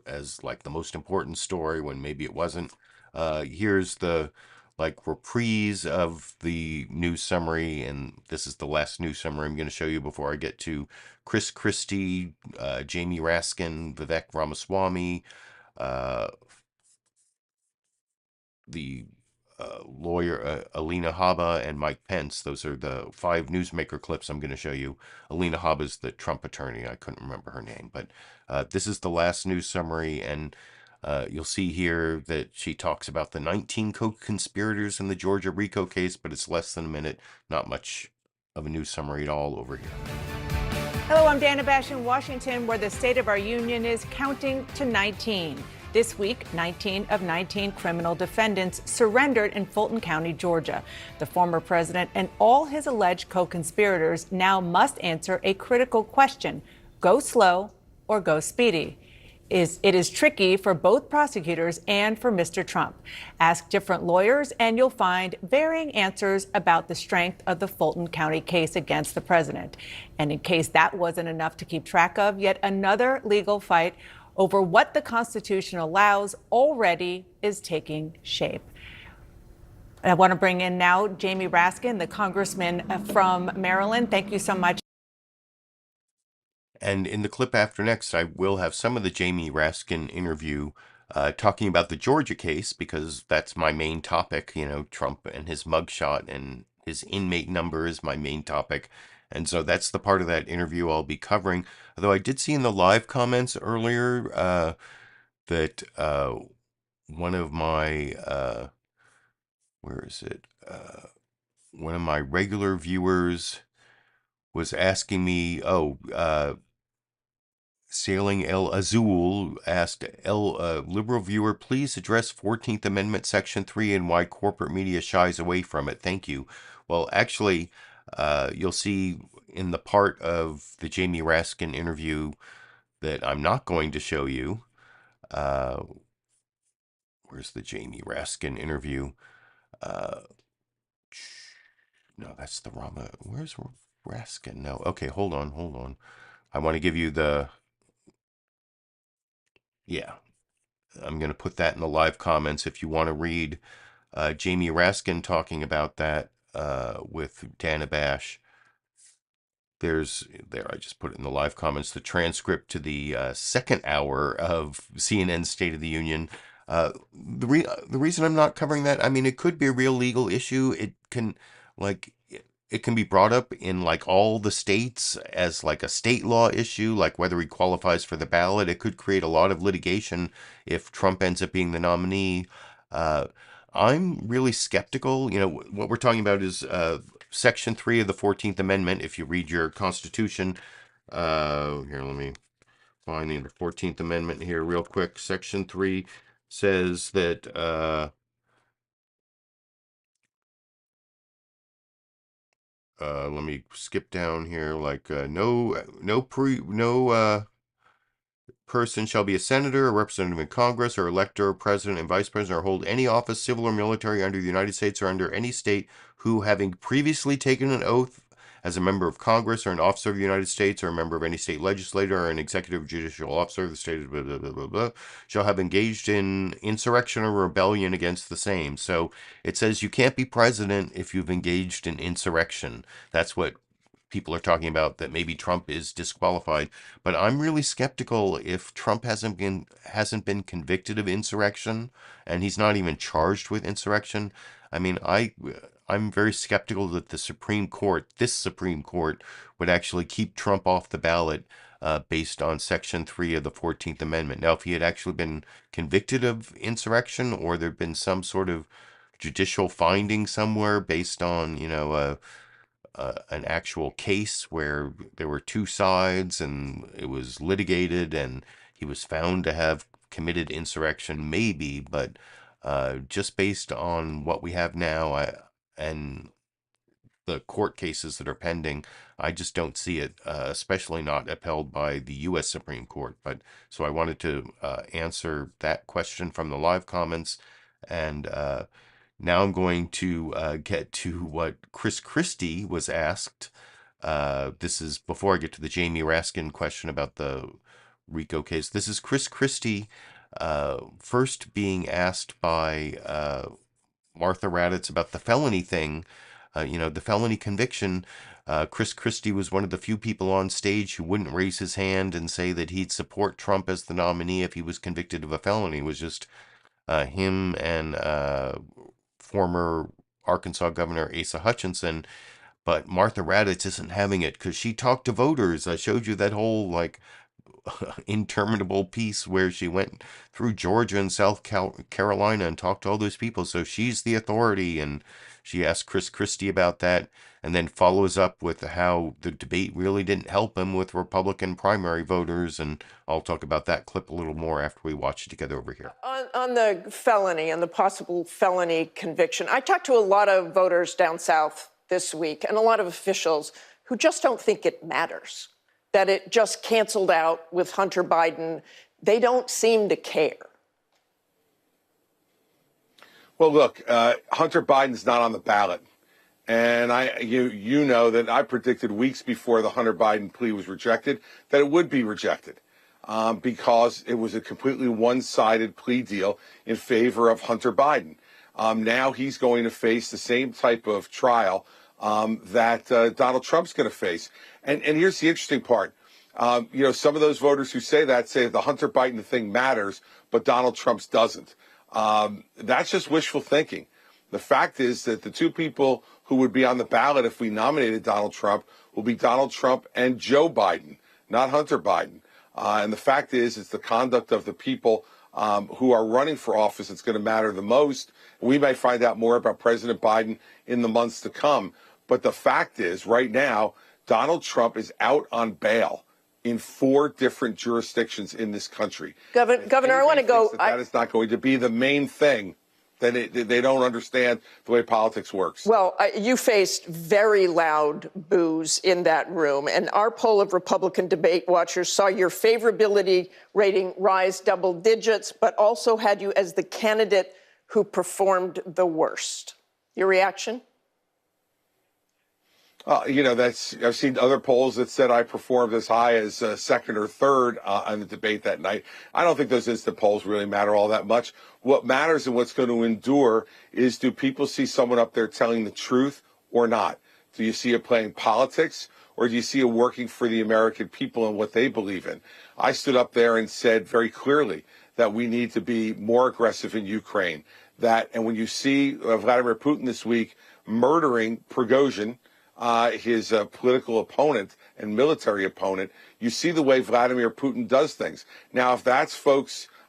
as like the most important story when maybe it wasn't. Here's the like reprise of the news summary, and this is the last news summary I'm going to show you before I get to Chris Christie, Jamie Raskin, Vivek Ramaswamy, the lawyer Alina Habba, and Mike Pence. Those are the 5 newsmaker clips I'm going to show you. Alina Habba is the Trump attorney. I couldn't remember her name, but this is the last news summary, and you'll see here that she talks about the 19 co-conspirators in the Georgia RICO case, but it's less than a minute. Not much of a news summary at all over here. Hello, I'm Dana Bash in Washington, where the State of our Union is counting to 19. This week, 19 of 19 criminal defendants surrendered in Fulton County, Georgia. The former president and all his alleged co-conspirators now must answer a critical question: go slow or go speedy. It is tricky for both prosecutors and for Mr. Trump. Ask different lawyers and you'll find varying answers about the strength of the Fulton County case against the president. And in case that wasn't enough to keep track of, yet another legal fight over what the Constitution allows already is taking shape. I want to bring in now Jamie Raskin, the congressman from Maryland. Thank you so much. And in the clip after next, I will have some of the Jamie Raskin interview talking about the Georgia case, because that's my main topic. You know, Trump and his mugshot and his inmate number is my main topic. And so that's the part of that interview I'll be covering. Although I did see in the live comments earlier that one of my, where is it? One of my regular viewers was asking me, Sailing El Azul asked, Liberal Viewer, please address 14th Amendment Section 3 and why corporate media shies away from it. Thank you. Well, actually, you'll see in the part of the Jamie Raskin interview that I'm not going to show you. Where's the Jamie Raskin interview? No, that's the Rama. Where's Raskin? No. Okay, hold on. I want to give you the... Yeah, I'm going to put that in the live comments if you want to read Jamie Raskin talking about that with Dana Bash. I just put it in the live comments, the transcript to the second hour of CNN State of the Union. The reason I'm not covering that, I mean, it could be a real legal issue. It can be brought up in like all the states as like a state law issue, like whether he qualifies for the ballot. It could create a lot of litigation if Trump ends up being the nominee. I'm really skeptical. You know, what we're talking about is Section 3 of the 14th Amendment. If you read your Constitution, here, let me find the 14th Amendment here real quick. Section 3 says that let me skip down here. Like no person shall be a senator, a representative in Congress, or elector, president, and vice president, or hold any office, civil or military, under the United States or under any state, who, having previously taken an oath as a member of Congress or an officer of the United States or a member of any state legislature or an executive or judicial officer of the state, blah, blah, blah, blah, blah, shall have engaged in insurrection or rebellion against the same. So it says you can't be president if you've engaged in insurrection. That's what people are talking about, that maybe Trump is disqualified. But I'm really skeptical if Trump hasn't been convicted of insurrection, and he's not even charged with insurrection. I mean, I'm very skeptical that this Supreme Court would actually keep Trump off the ballot based on Section 3 of the 14th Amendment. Now, if he had actually been convicted of insurrection, or there'd been some sort of judicial finding somewhere based on, an actual case where there were two sides and it was litigated and he was found to have committed insurrection, maybe, but just based on what we have now and the court cases that are pending, I just don't see it, especially not upheld by the U.S. Supreme Court. But so I wanted to answer that question from the live comments, and now I'm going to get to what Chris Christie was asked. This is before I get to the Jamie Raskin question about the RICO case. This is Chris Christie first being asked by Martha Raddatz about the felony thing. The felony conviction. Chris Christie was one of the few people on stage who wouldn't raise his hand and say that he'd support Trump as the nominee if he was convicted of a felony. It was just him and former Arkansas Governor Asa Hutchinson. But Martha Raddatz isn't having it because she talked to voters. I showed you that whole interminable piece where she went through Georgia and South Carolina and talked to all those people. So she's the authority, and she asked Chris Christie about that, and then follows up with how the debate really didn't help him with Republican primary voters. And I'll talk about that clip a little more after we watch it together over here. On the felony, on the possible felony conviction, I talked to a lot of voters down south this week and a lot of officials who just don't think it matters, that it just canceled out with Hunter Biden. They don't seem to care. Well, look, Hunter Biden's not on the ballot. And you know that I predicted weeks before the Hunter Biden plea was rejected that it would be rejected because it was a completely one-sided plea deal in favor of Hunter Biden. Now he's going to face the same type of trial that Donald Trump's going to face. And here's the interesting part. Some of those voters who say the Hunter Biden thing matters, but Donald Trump's doesn't. That's just wishful thinking. The fact is that the two people who would be on the ballot if we nominated Donald Trump will be Donald Trump and Joe Biden, not Hunter Biden. And the fact is, it's the conduct of the people who are running for office that's going to matter the most. We may find out more about President Biden in the months to come. But the fact is, right now, Donald Trump is out on bail in 4 different jurisdictions in this country. Governor, I want to go. That is not going to be the main thing. Then they don't understand the way politics works. Well, you faced very loud boos in that room, and our poll of Republican debate watchers saw your favorability rating rise double digits, but also had you as the candidate who performed the worst. Your reaction? I've seen other polls that said I performed as high as second or third on the debate that night. I don't think those instant polls really matter all that much. What matters and what's going to endure is, do people see someone up there telling the truth or not? Do you see it playing politics, or do you see it working for the American people and what they believe in? I stood up there and said very clearly that we need to be more aggressive in Ukraine. And when you see Vladimir Putin this week murdering Prigozhin, his political opponent and military opponent, you see the way Vladimir Putin does things. Now, if that's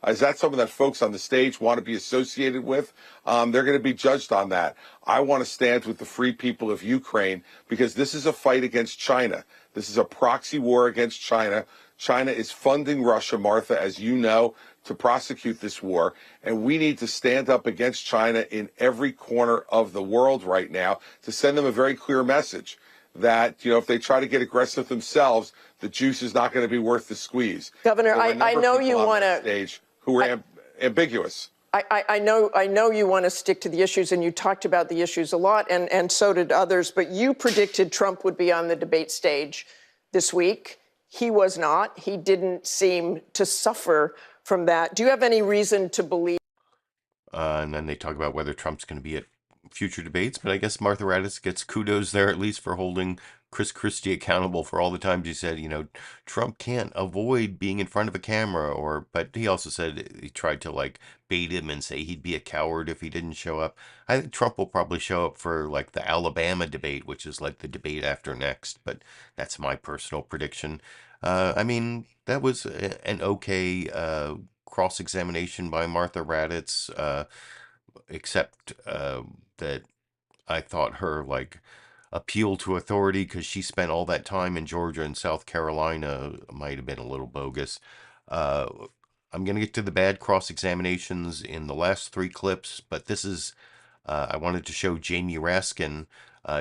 is that something that folks on the stage want to be associated with? They're going to be judged on that. I want to stand with the free people of Ukraine because this is a fight against China. This is a proxy war against China. China is funding Russia, Martha, as you know, to prosecute this war. And we need to stand up against China in every corner of the world right now to send them a very clear message that, if they try to get aggressive themselves, the juice is not going to be worth the squeeze. Governor, I know you want to stage who are ambiguous. I know you want to stick to the issues, and you talked about the issues a lot, and so did others, but you predicted Trump would be on the debate stage this week. He was not. He didn't seem to suffer from that. Do you have any reason to believe? And then they talk about whether Trump's going to be at future debates, but I guess Martha Raddatz gets kudos there, at least for holding Chris Christie accountable for all the times he said, Trump can't avoid being in front of a camera, but he also said he tried to bait him and say he'd be a coward if he didn't show up. I think Trump will probably show up for the Alabama debate, which is the debate after next, but that's my personal prediction. That was an okay cross-examination by Martha Raddatz, except that I thought her appeal to authority, because she spent all that time in Georgia and South Carolina, might have been a little bogus. I'm going to get to the bad cross-examinations in the last 3 clips, but this is, I wanted to show Jamie Raskin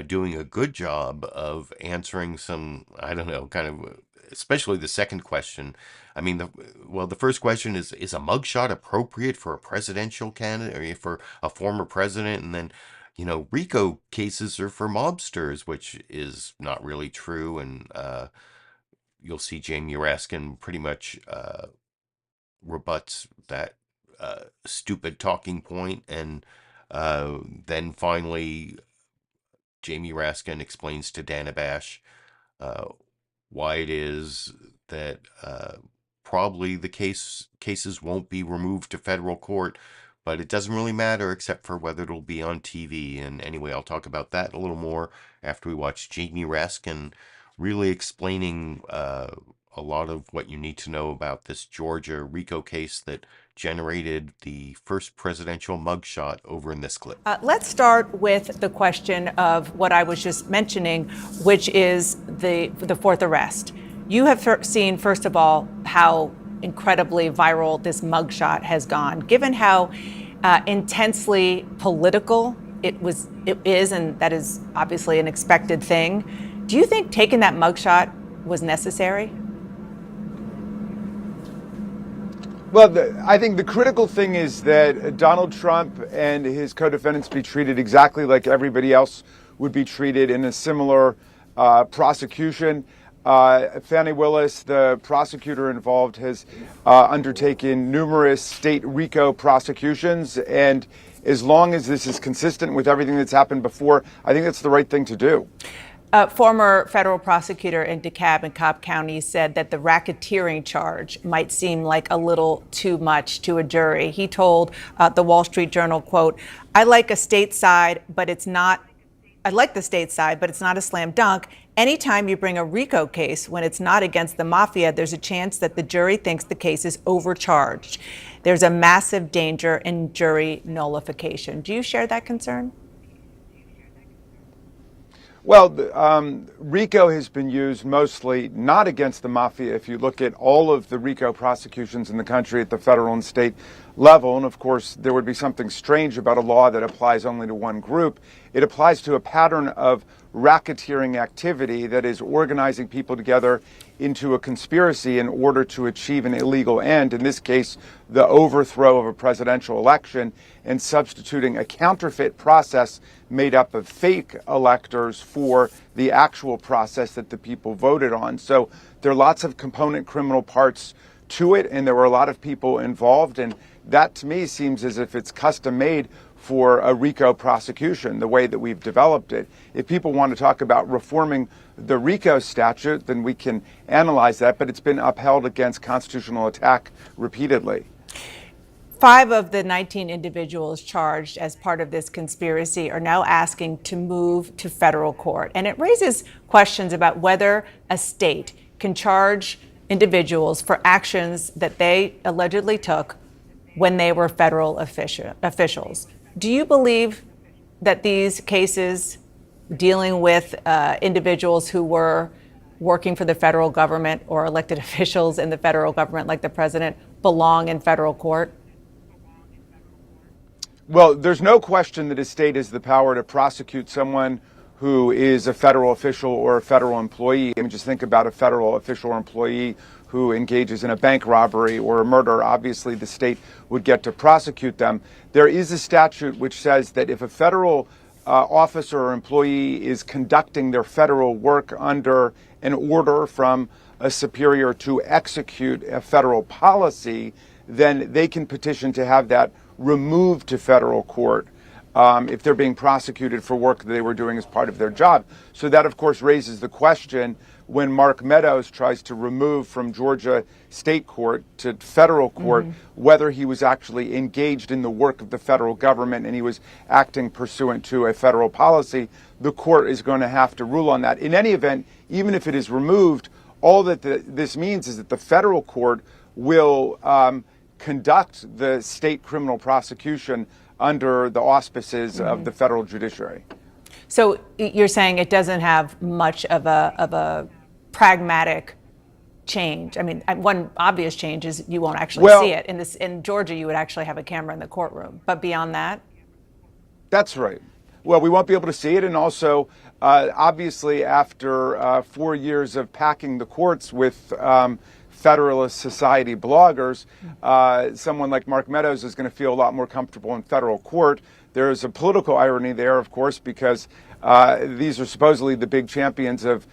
doing a good job of answering some, I don't know, kind of, especially the second question. I mean, the first question is a mugshot appropriate for a presidential candidate or for a former president? And then, RICO cases are for mobsters, which is not really true. And you'll see Jamie Raskin pretty much rebuts that stupid talking point. And then finally, Jamie Raskin explains to Dana Bash why it is that probably the cases won't be removed to federal court, but it doesn't really matter except for whether it'll be on TV. And anyway, I'll talk about that a little more after we watch Jamie Raskin really explaining a lot of what you need to know about this Georgia RICO case that generated the first presidential mugshot over in this clip. Let's start with the question of what I was just mentioning, which is the fourth arrest. You have seen, first of all, how incredibly viral this mugshot has gone, given how intensely political it is, and that is obviously an expected thing. Do you think taking that mugshot was necessary? Well, I think the critical thing is that Donald Trump and his co-defendants be treated exactly like everybody else would be treated in a similar prosecution. Fani Willis, the prosecutor involved, has undertaken numerous state RICO prosecutions, and as long as this is consistent with everything that's happened before, I think that's the right thing to do. A former federal prosecutor in DeKalb and Cobb County said that the racketeering charge might seem like a little too much to a jury. He told the Wall Street Journal, quote, I like the state side, but it's not a slam dunk. Anytime you bring a RICO case when it's not against the mafia, there's a chance that the jury thinks the case is overcharged. There's a massive danger in jury nullification. Do you share that concern? Well, RICO has been used mostly not against the mafia. If you look at all of the RICO prosecutions in the country at the federal and state level, and of course there would be something strange about a law that applies only to one group. It applies to a pattern of racketeering activity that is organizing people together into a conspiracy in order to achieve an illegal end, in this case, the overthrow of a presidential election, and substituting a counterfeit process made up of fake electors for the actual process that the people voted on. So there are lots of component criminal parts to it, and there were a lot of people involved, and that to me seems as if it's custom made for a RICO prosecution, the way that we've developed it. If people want to talk about reforming the RICO statute, then we can analyze that, but it's been upheld against constitutional attack repeatedly. 5 of the 19 individuals charged as part of this conspiracy are now asking to move to federal court. And it raises questions about whether a state can charge individuals for actions that they allegedly took when they were federal officials. Do you believe that these cases dealing with individuals who were working for the federal government or elected officials in the federal government, like the president, belong in federal court? Well, there's no question that a state has the power to prosecute someone who is a federal official or a federal employee. I mean, just think about a federal official or employee who engages in a bank robbery or a murder. Obviously, the state would get to prosecute them. There is a statute which says that if a federal officer or employee is conducting their federal work under an order from a superior to execute a federal policy, then they can petition to have that removed to federal court if they're being prosecuted for work that they were doing as part of their job. So that, of course, raises the question when Mark Meadows tries to remove from Georgia state court to federal court whether he was actually engaged in the work of the federal government and he was acting pursuant to a federal policy. The court is going to have to rule on that. In any event, even if it is removed, all that this means is that the federal court will conduct the state criminal prosecution under the auspices of the federal judiciary. So you're saying it doesn't have much of a pragmatic change? I mean, one obvious change is you won't actually see it. In Georgia, you would actually have a camera in the courtroom. But beyond that? That's right. Well, we won't be able to see it. And also, obviously, after 4 years of packing the courts with Federalist Society bloggers, someone like Mark Meadows is going to feel a lot more comfortable in federal court. There's a political irony there, of course, because these are supposedly the big champions of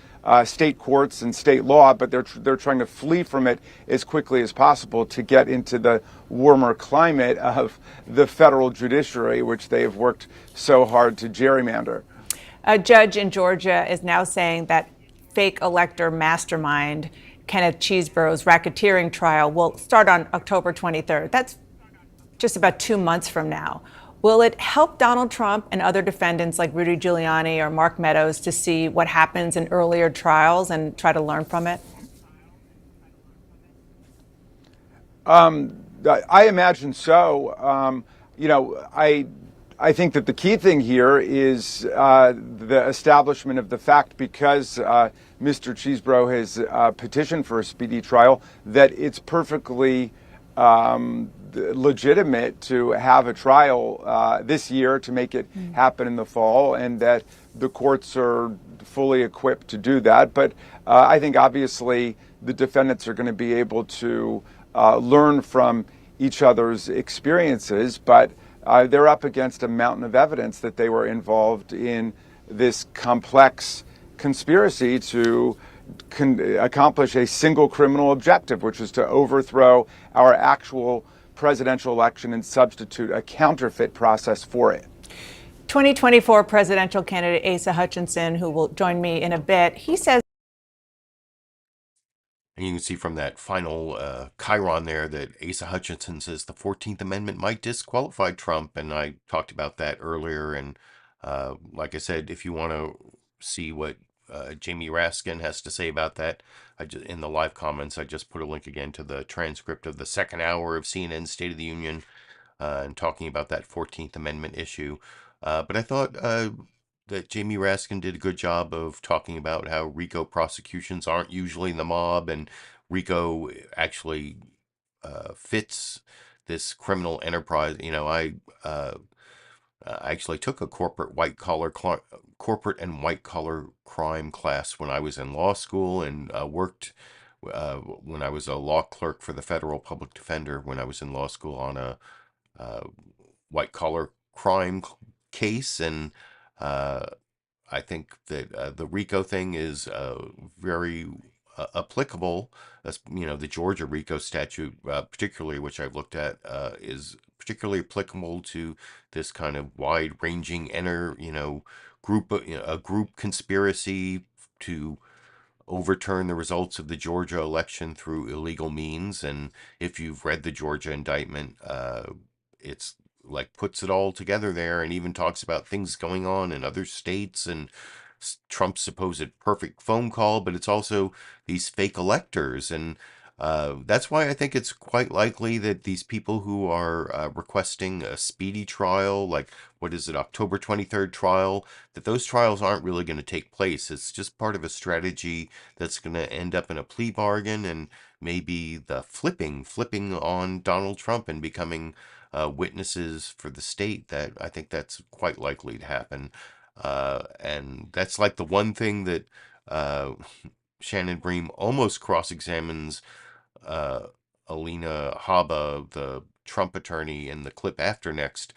state courts and state law, but they're trying to flee from it as quickly as possible to get into the warmer climate of the federal judiciary, which they have worked so hard to gerrymander. A judge in Georgia is now saying that fake elector mastermind Kenneth Chesebro's racketeering trial will start on October 23rd. That's just about 2 months from now. Will it help Donald Trump and other defendants like Rudy Giuliani or Mark Meadows to see what happens in earlier trials and try to learn from it? I imagine so. I think that the key thing here is the establishment of the fact, because Mr. Chesebro has petitioned for a speedy trial, that it's perfectly legitimate to have a trial this year, to make it happen in the fall, and that the courts are fully equipped to do that. But I think obviously the defendants are going to be able to learn from each other's experiences, but they're up against a mountain of evidence that they were involved in this complex conspiracy to accomplish a single criminal objective, which is to overthrow our actual presidential election and substitute a counterfeit process for it. 2024 presidential candidate Asa Hutchinson, who will join me in a bit, he says. And you can see from that final chyron there that Asa Hutchinson says the 14th Amendment might disqualify Trump. And I talked about that earlier. And like I said, if you want to see what Jamie Raskin has to say about that, in the live comments, I just put a link again to the transcript of the second hour of CNN's State of the Union and talking about that 14th Amendment issue. But I thought that Jamie Raskin did a good job of talking about how RICO prosecutions aren't usually the mob, and RICO actually fits this criminal enterprise. You know, I actually took a corporate and white collar crime class when I was in law school, and worked when I was a law clerk for the federal public defender when I was in law school on a white collar crime case. And I think that the RICO thing is very applicable. You know, the Georgia RICO statute, particularly, which I've looked at, is particularly applicable to this kind of wide-ranging group conspiracy to overturn the results of the Georgia election through illegal means. And if you've read the Georgia indictment, it's like puts it all together there, and even talks about things going on in other states and Trump's supposed perfect phone call, but it's also these fake electors. And that's why I think it's quite likely that these people who are requesting a speedy trial, like October 23rd trial, that those trials aren't really going to take place. It's just part of a strategy that's going to end up in a plea bargain, and maybe the flipping on Donald Trump and becoming witnesses for the state. That I think that's quite likely to happen. And that's like the one thing that Shannon Bream almost cross-examines Alina Habba, the Trump attorney, in the clip after next,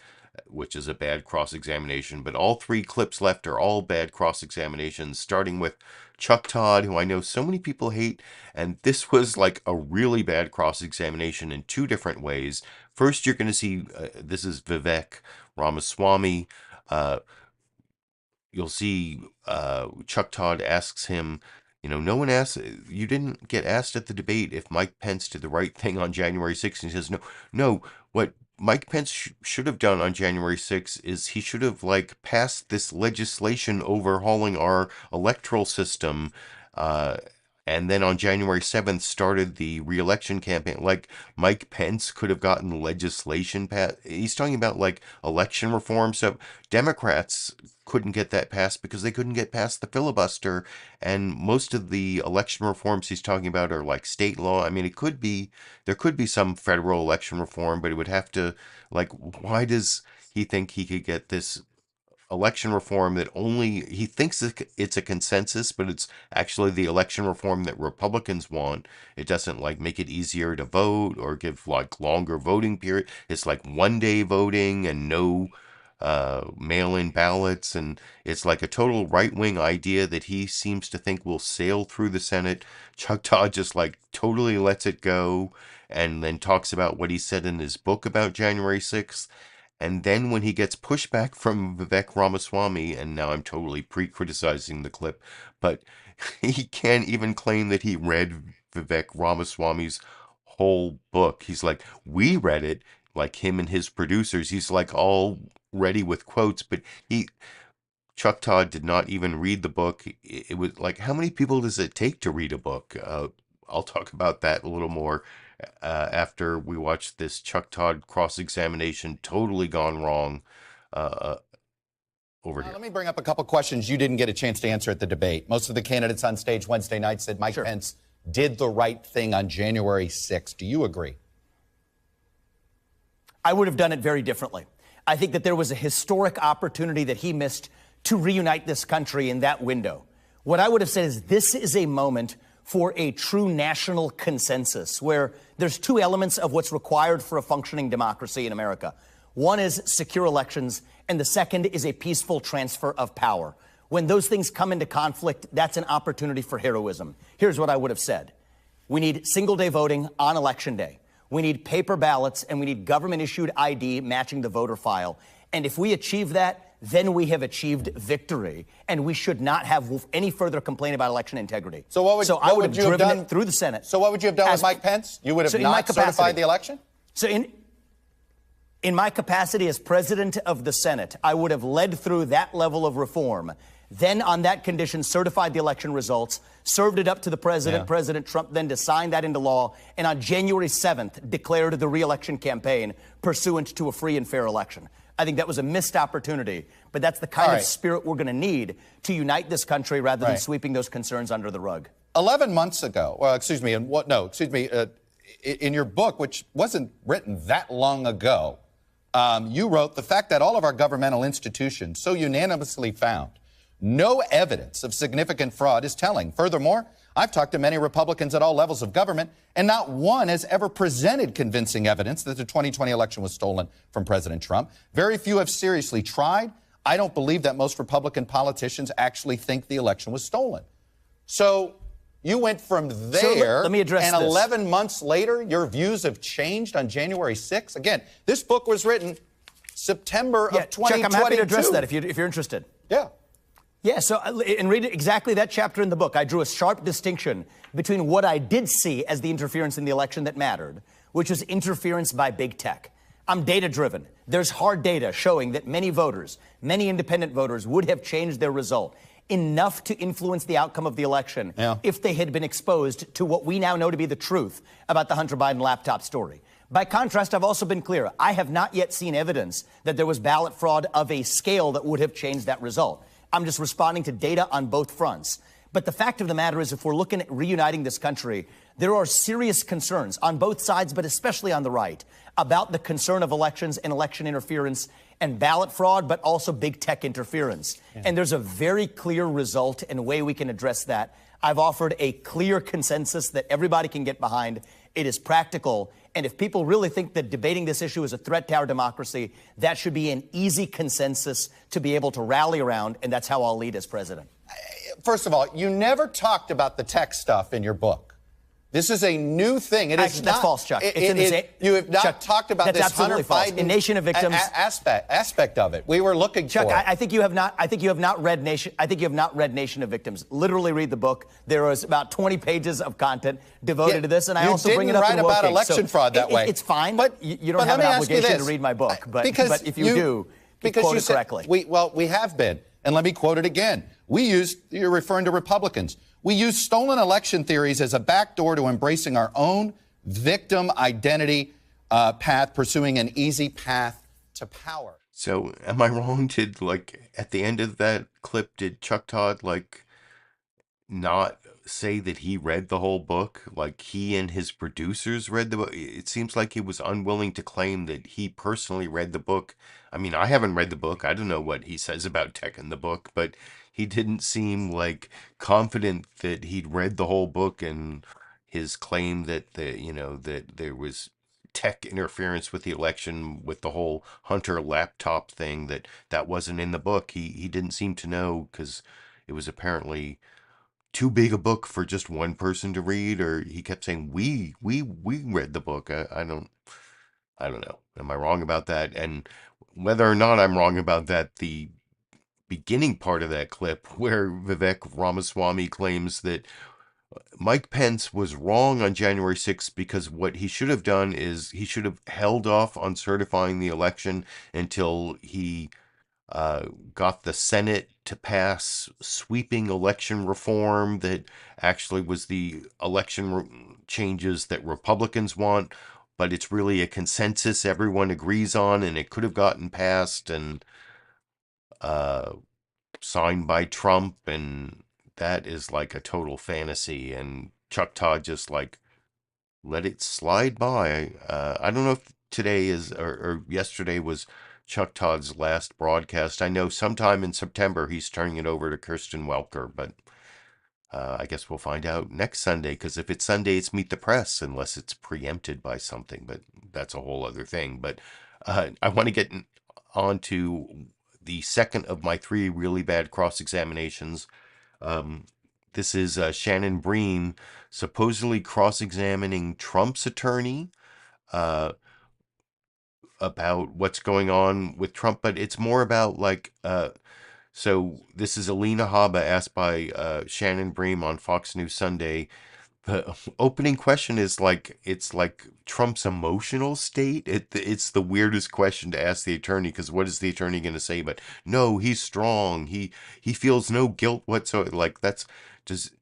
which is a bad cross-examination. But all three clips left are all bad cross-examinations, starting with Chuck Todd, who I know so many people hate. And this was like a really bad cross-examination in two different ways. First, you're going to see, this is Vivek Ramaswamy. You'll see Chuck Todd asks him, no one asked, you didn't get asked at the debate if Mike Pence did the right thing on January 6th. And he says, no, what Mike Pence should have done on January 6th is he should have passed this legislation overhauling our electoral system. and then on January 7th started the re-election campaign. Like, Mike Pence could have gotten legislation passed. He's talking about, like, election reform. So Democrats couldn't get that passed because they couldn't get past the filibuster. And most of the election reforms he's talking about are like state law. I mean, there could be some federal election reform, but it would have to, like, why does he think he could get this election reform that only he thinks it's a consensus, but it's actually the election reform that Republicans want? It doesn't, like, make it easier to vote or give, like, longer voting period. It's like 1 day voting and no mail-in ballots, and it's like a total right-wing idea that he seems to think will sail through the Senate. Chuck Todd just, like, totally lets it go and then talks about what he said in his book about January 6th. And then when he gets pushback from Vivek Ramaswamy, and now I'm totally pre-criticizing the clip, but he can't even claim that he read Vivek Ramaswamy's whole book. He's like, we read it, like him and his producers. He's like all ready with quotes, but Chuck Todd did not even read the book. It was like, how many people does it take to read a book? I'll talk about that a little more after we watch this Chuck Todd cross-examination totally gone wrong over here. Let me bring up a couple questions you didn't get a chance to answer at the debate. Most of the candidates on stage Wednesday night said Mike Pence did the right thing on January 6th. Do you agree? I would have done it very differently. I think that there was a historic opportunity that he missed to reunite this country in that window. What I would have said is this is a moment for a true national consensus where there's two elements of what's required for a functioning democracy in America. One is secure elections, and the second is a peaceful transfer of power. When those things come into conflict, that's an opportunity for heroism. Here's what I would have said. We need single-day voting on Election Day. We need paper ballots, and we need government-issued ID matching the voter file. And if we achieve that, then we have achieved victory, and we should not have any further complaint about election integrity. So what would I would you have have driven done it through the Senate. So what would you have done with Mike Pence? You would have not certified the election? So in my capacity as president of the Senate, I would have led through that level of reform. Then on that condition, certified the election results, served it up to the president, President Trump, then to sign that into law, and on January 7th, declared the re-election campaign pursuant to a free and fair election. I think that was a missed opportunity, but that's the kind of spirit we're going to need to unite this country rather than sweeping those concerns under the rug. 11 months ago, in your book, which wasn't written that long ago, you wrote, the fact that all of our governmental institutions so unanimously found no evidence of significant fraud is telling. Furthermore, I've talked to many Republicans at all levels of government, and not one has ever presented convincing evidence that the 2020 election was stolen from President Trump. Very few have seriously tried. I don't believe that most Republican politicians actually think the election was stolen. So you went from there, let me address and this. 11 months later, your views have changed on January 6th? Again, this book was written September of 2022. Chuck, I'm happy to address that if you're interested. Yeah. Yeah, so and read exactly that chapter in the book. I drew a sharp distinction between what I did see as the interference in the election that mattered, which was interference by big tech. I'm data-driven. There's hard data showing that many voters, many independent voters, would have changed their result enough to influence the outcome of the election if they had been exposed to what we now know to be the truth about the Hunter Biden laptop story. By contrast, I've also been clear. I have not yet seen evidence that there was ballot fraud of a scale that would have changed that result. I'm just responding to data on both fronts. But the fact of the matter is, if we're looking at reuniting this country, there are serious concerns on both sides, but especially on the right, about the concern of elections and election interference and ballot fraud, but also big tech interference. And there's a very clear result and a way we can address that. I've offered a clear consensus that everybody can get behind. It is practical. And if people really think that debating this issue is a threat to our democracy, that should be an easy consensus to be able to rally around, and that's how I'll lead as president. First of all, you never talked about the tech stuff in your book. This is a new thing. That's false, Chuck. You have not talked about this Hunter Biden in Nation of Victims aspect of it. We were looking Chuck, for it. I think you have not read Nation. I think you have not read Nation of Victims. Literally read the book. There was about 20 pages of content devoted to this, and I also bring it up in You didn't write about election fraud that way. It's fine, but you don't have an obligation to read my book. But if you do, quote it correctly. We have been. And let me quote it again. You're referring to Republicans. We use stolen election theories as a backdoor to embracing our own victim identity path, pursuing an easy path to power. So am I wrong? Did, like, at the end of that clip, did Chuck Todd, like, not say that he read the whole book? Like, he and his producers read the book? It seems like he was unwilling to claim that he personally read the book. I mean, I haven't read the book. I don't know what he says about tech in the book, but he didn't seem like confident that he'd read the whole book, and his claim that that there was tech interference with the election with the whole Hunter laptop thing, that wasn't in the book. He didn't seem to know, because it was apparently too big a book for just one person to read, or he kept saying we read the book. I don't know. Am I wrong about that? And whether or not I'm wrong about that, the beginning part of that clip where Vivek Ramaswamy claims that Mike Pence was wrong on January 6th because what he should have done is he should have held off on certifying the election until he got the Senate to pass sweeping election reform that actually was the election changes that Republicans want, but it's really a consensus everyone agrees on, and it could have gotten passed and signed by Trump, and that is like a total fantasy, and Chuck Todd just like let it slide by. I don't know if today is or yesterday was Chuck Todd's last broadcast. I know sometime in September he's turning it over to Kirsten Welker, but I guess we'll find out next Sunday, because if it's Sunday, it's Meet the Press, unless it's preempted by something, but that's a whole other thing. But I want to get on to the second of my 3 really bad cross-examinations. This is Shannon Bream supposedly cross-examining Trump's attorney about what's going on with Trump, but it's more about like, so this is Alina Habba asked by Shannon Bream on Fox News Sunday. The opening question is like, it's like Trump's emotional state. It's the weirdest question to ask the attorney, because what is the attorney going to say? But no, he's strong. He feels no guilt whatsoever. Like, that's just,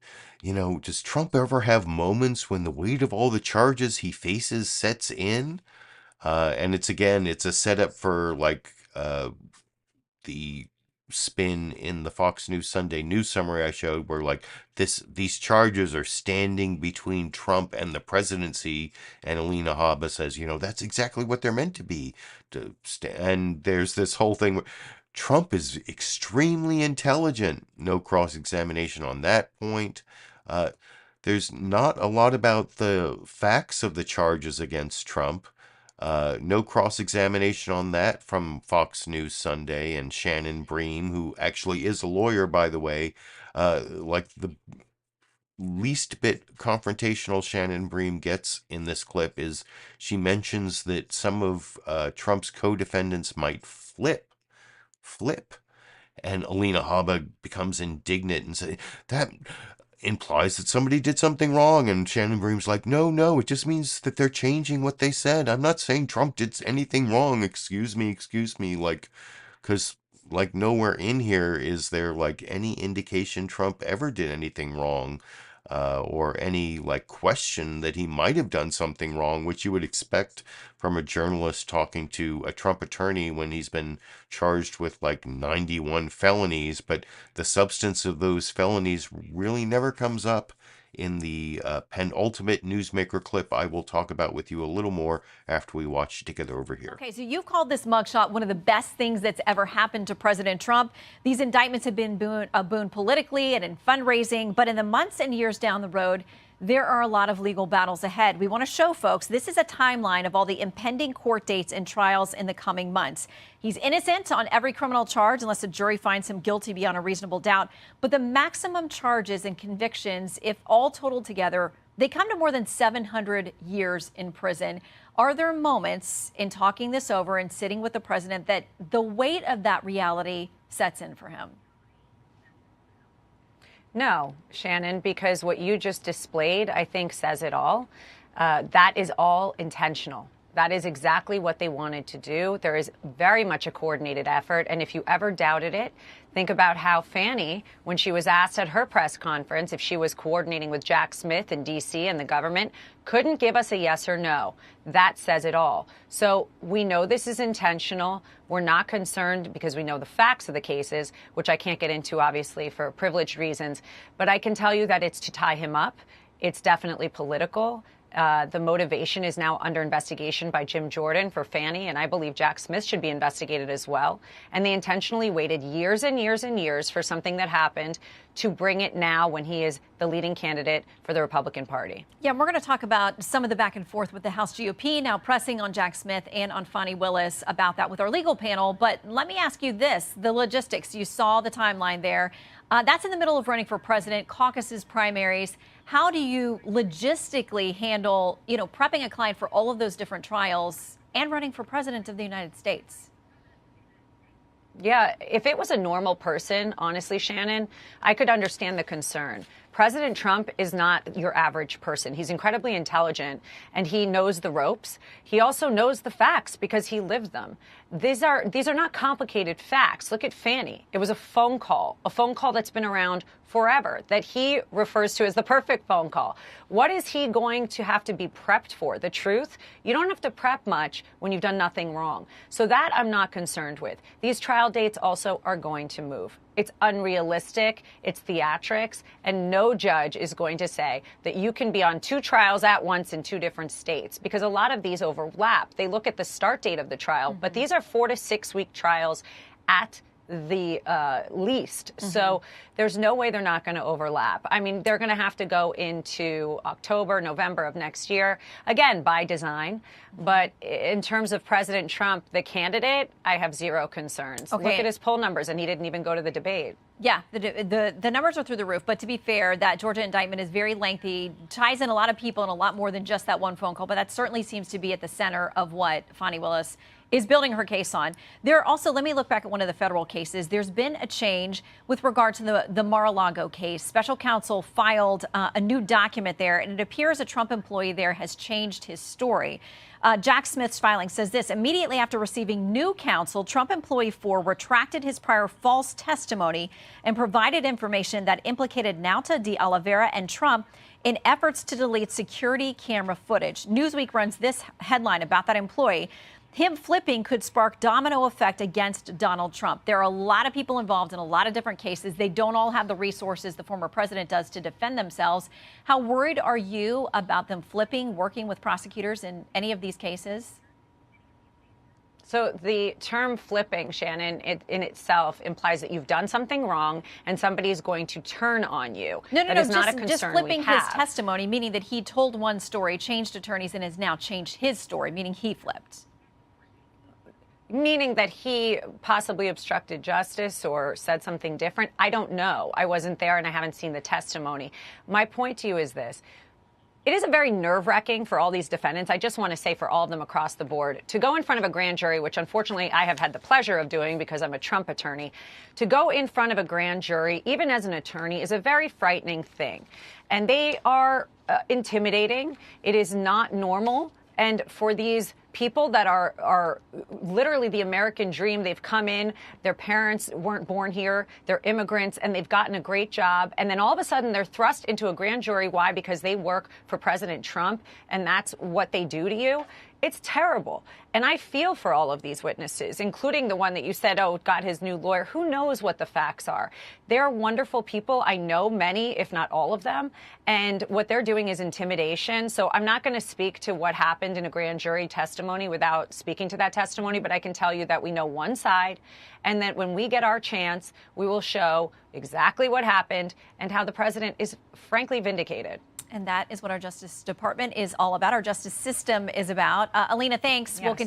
does Trump ever have moments when the weight of all the charges he faces sets in? And it's a setup for like the spin in the Fox News Sunday news summary I showed, where like these charges are standing between Trump and the presidency, and Alina Habba says, that's exactly what they're meant to be. And there's this whole thing where Trump is extremely intelligent. No cross-examination on that point. There's not a lot about the facts of the charges against Trump. No cross-examination on that from Fox News Sunday and Shannon Bream, who actually is a lawyer, by the way. Like the least bit confrontational Shannon Bream gets in this clip is she mentions that some of Trump's co-defendants might flip. And Alina Habba becomes indignant and says, that implies that somebody did something wrong. And Shannon Bream's like, no, it just means that they're changing what they said. I'm not saying Trump did anything wrong. Excuse me. Like, because like nowhere in here is there like any indication Trump ever did anything wrong, or any like question that he might have done something wrong, which you would expect from a journalist talking to a Trump attorney when he's been charged with like 91 felonies. But the substance of those felonies really never comes up in the penultimate newsmaker clip I will talk about with you a little more after we watch together over here. Okay, so you've called this mugshot one of the best things that's ever happened to President Trump. These indictments have been a boon politically and in fundraising, but in the months and years down the road, there are a lot of legal battles ahead. We want to show folks this is a timeline of all the impending court dates and trials in the coming months. He's innocent on every criminal charge unless a jury finds him guilty beyond a reasonable doubt. But the maximum charges and convictions, if all totaled together, they come to more than 700 years in prison. Are there moments in talking this over and sitting with the president that the weight of that reality sets in for him? No, Shannon, because what you just displayed, I think, says it all. That is all intentional. That is exactly what they wanted to do. There is very much a coordinated effort. And if you ever doubted it, think about how Fannie, when she was asked at her press conference if she was coordinating with Jack Smith in D.C. and the government, couldn't give us a yes or no. That says it all. So we know this is intentional. We're not concerned because we know the facts of the cases, which I can't get into, obviously, for privileged reasons. But I can tell you that it's to tie him up. It's definitely political. The motivation is now under investigation by Jim Jordan for Fannie, and I believe Jack Smith should be investigated as well. And they intentionally waited years and years and years for something that happened to bring it now when he is the leading candidate for the Republican Party. Yeah, and we're going to talk about some of the back and forth with the House GOP now pressing on Jack Smith and on Fani Willis about that with our legal panel. But let me ask you this, the logistics. You saw the timeline there. That's in the middle of running for president, caucuses, primaries. How do you logistically handle, prepping a client for all of those different trials and running for president of the United States? Yeah, if it was a normal person, honestly, Shannon, I could understand the concern. President Trump is not your average person. He's incredibly intelligent and he knows the ropes. He also knows the facts because he lived them. These are not complicated facts. Look at Fannie. It was a phone call that's been around forever that he refers to as the perfect phone call. What is he going to have to be prepped for? The truth? You don't have to prep much when you've done nothing wrong. So that I'm not concerned with. These trial dates also are going to move. It's unrealistic, it's theatrics, and no judge is going to say that you can be on 2 trials at once in 2 different states because a lot of these overlap. They look at the start date of the trial, but these are 4 to 6 week trials at the least. So there's no way they're not going to overlap. I mean, they're going to have to go into October, November of next year, again, by design. But in terms of President Trump, the candidate, I have zero concerns. Okay. Look at his poll numbers, and he didn't even go to the debate. Yeah, the numbers are through the roof. But to be fair, that Georgia indictment is very lengthy, ties in a lot of people and a lot more than just that one phone call. But that certainly seems to be at the center of what Fani Willis is building her case on. There are also, let me look back at one of the federal cases. There's been a change with regard to the Mar-a-Lago case. Special counsel filed a new document there, and it appears a Trump employee there has changed his story. Jack Smith's filing says this: immediately after receiving new counsel, Trump employee 4 retracted his prior false testimony and provided information that implicated Nauta de Oliveira and Trump in efforts to delete security camera footage. Newsweek runs this headline about that employee. Him flipping could spark domino effect against Donald Trump. There are a lot of people involved in a lot of different cases. They don't all have the resources the former president does to defend themselves. How worried are you about them flipping, working with prosecutors in any of these cases? So the term flipping, Shannon, in itself implies that you've done something wrong and somebody is going to turn on you. No, that is not a concern just flipping we have. his testimony, meaning that he told one story, changed attorneys, and has now changed his story, meaning he flipped. Meaning that he possibly obstructed justice or said something different. I don't know. I wasn't there and I haven't seen the testimony. My point to you is this. It is a very nerve-wracking for all these defendants. I just want to say for all of them across the board, to go in front of a grand jury, which unfortunately I have had the pleasure of doing because I'm a Trump attorney, to go in front of a grand jury, even as an attorney, is a very frightening thing. And they are intimidating. It is not normal. And for these people that are literally the American dream, they've come in, their parents weren't born here, they're immigrants, and they've gotten a great job. And then all of a sudden they're thrust into a grand jury. Why? Because they work for President Trump, and that's what they do to you. It's terrible. And I feel for all of these witnesses, including the one that you said, oh, got his new lawyer. Who knows what the facts are? They're wonderful people. I know many, if not all of them. And what they're doing is intimidation. So I'm not going to speak to what happened in a grand jury testimony without speaking to that testimony. But I can tell you that we know one side, and that when we get our chance, we will show exactly what happened and how the president is frankly vindicated. And that is what our Justice Department is all about. Our justice system is about. Alina, thanks. Yes.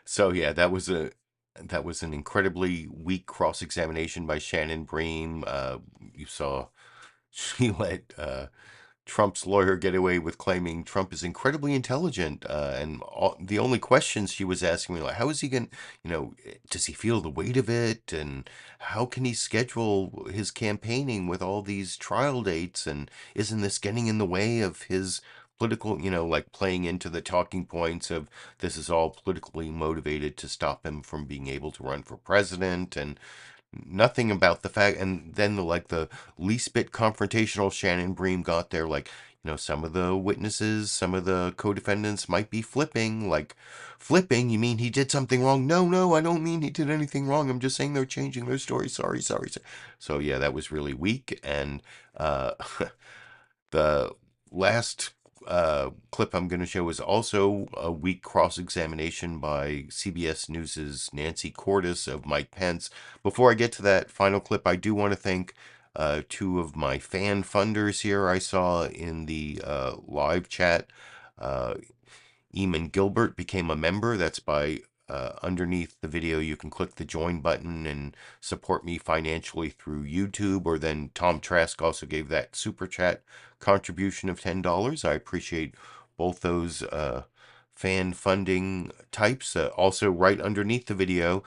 So yeah, that was an incredibly weak cross-examination by Shannon Bream. You saw she let Trump's lawyer get away with claiming Trump is incredibly intelligent, and the only questions she was asking me, like, how is he going, does he feel the weight of it, and how can he schedule his campaigning with all these trial dates, and isn't this getting in the way of his political, like playing into the talking points of this is all politically motivated to stop him from being able to run for president, and nothing about the fact. And then the least bit confrontational Shannon Bream got there, some of the witnesses, some of the co-defendants might be flipping. Flipping? You mean he did something wrong? No, I don't mean he did anything wrong. I'm just saying they're changing their story. Sorry. So yeah, that was really weak. And the last clip I'm going to show is also a weak cross-examination by CBS News' Nancy Cordes of Mike Pence. Before I get to that final clip, I do want to thank two of my fan funders here I saw in the live chat. Eamon Gilbert became a member. That's by underneath the video. You can click the join button and support me financially through YouTube. Or then Tom Trask also gave that super chat contribution of $10. I appreciate both those fan funding types. Also, right underneath the video,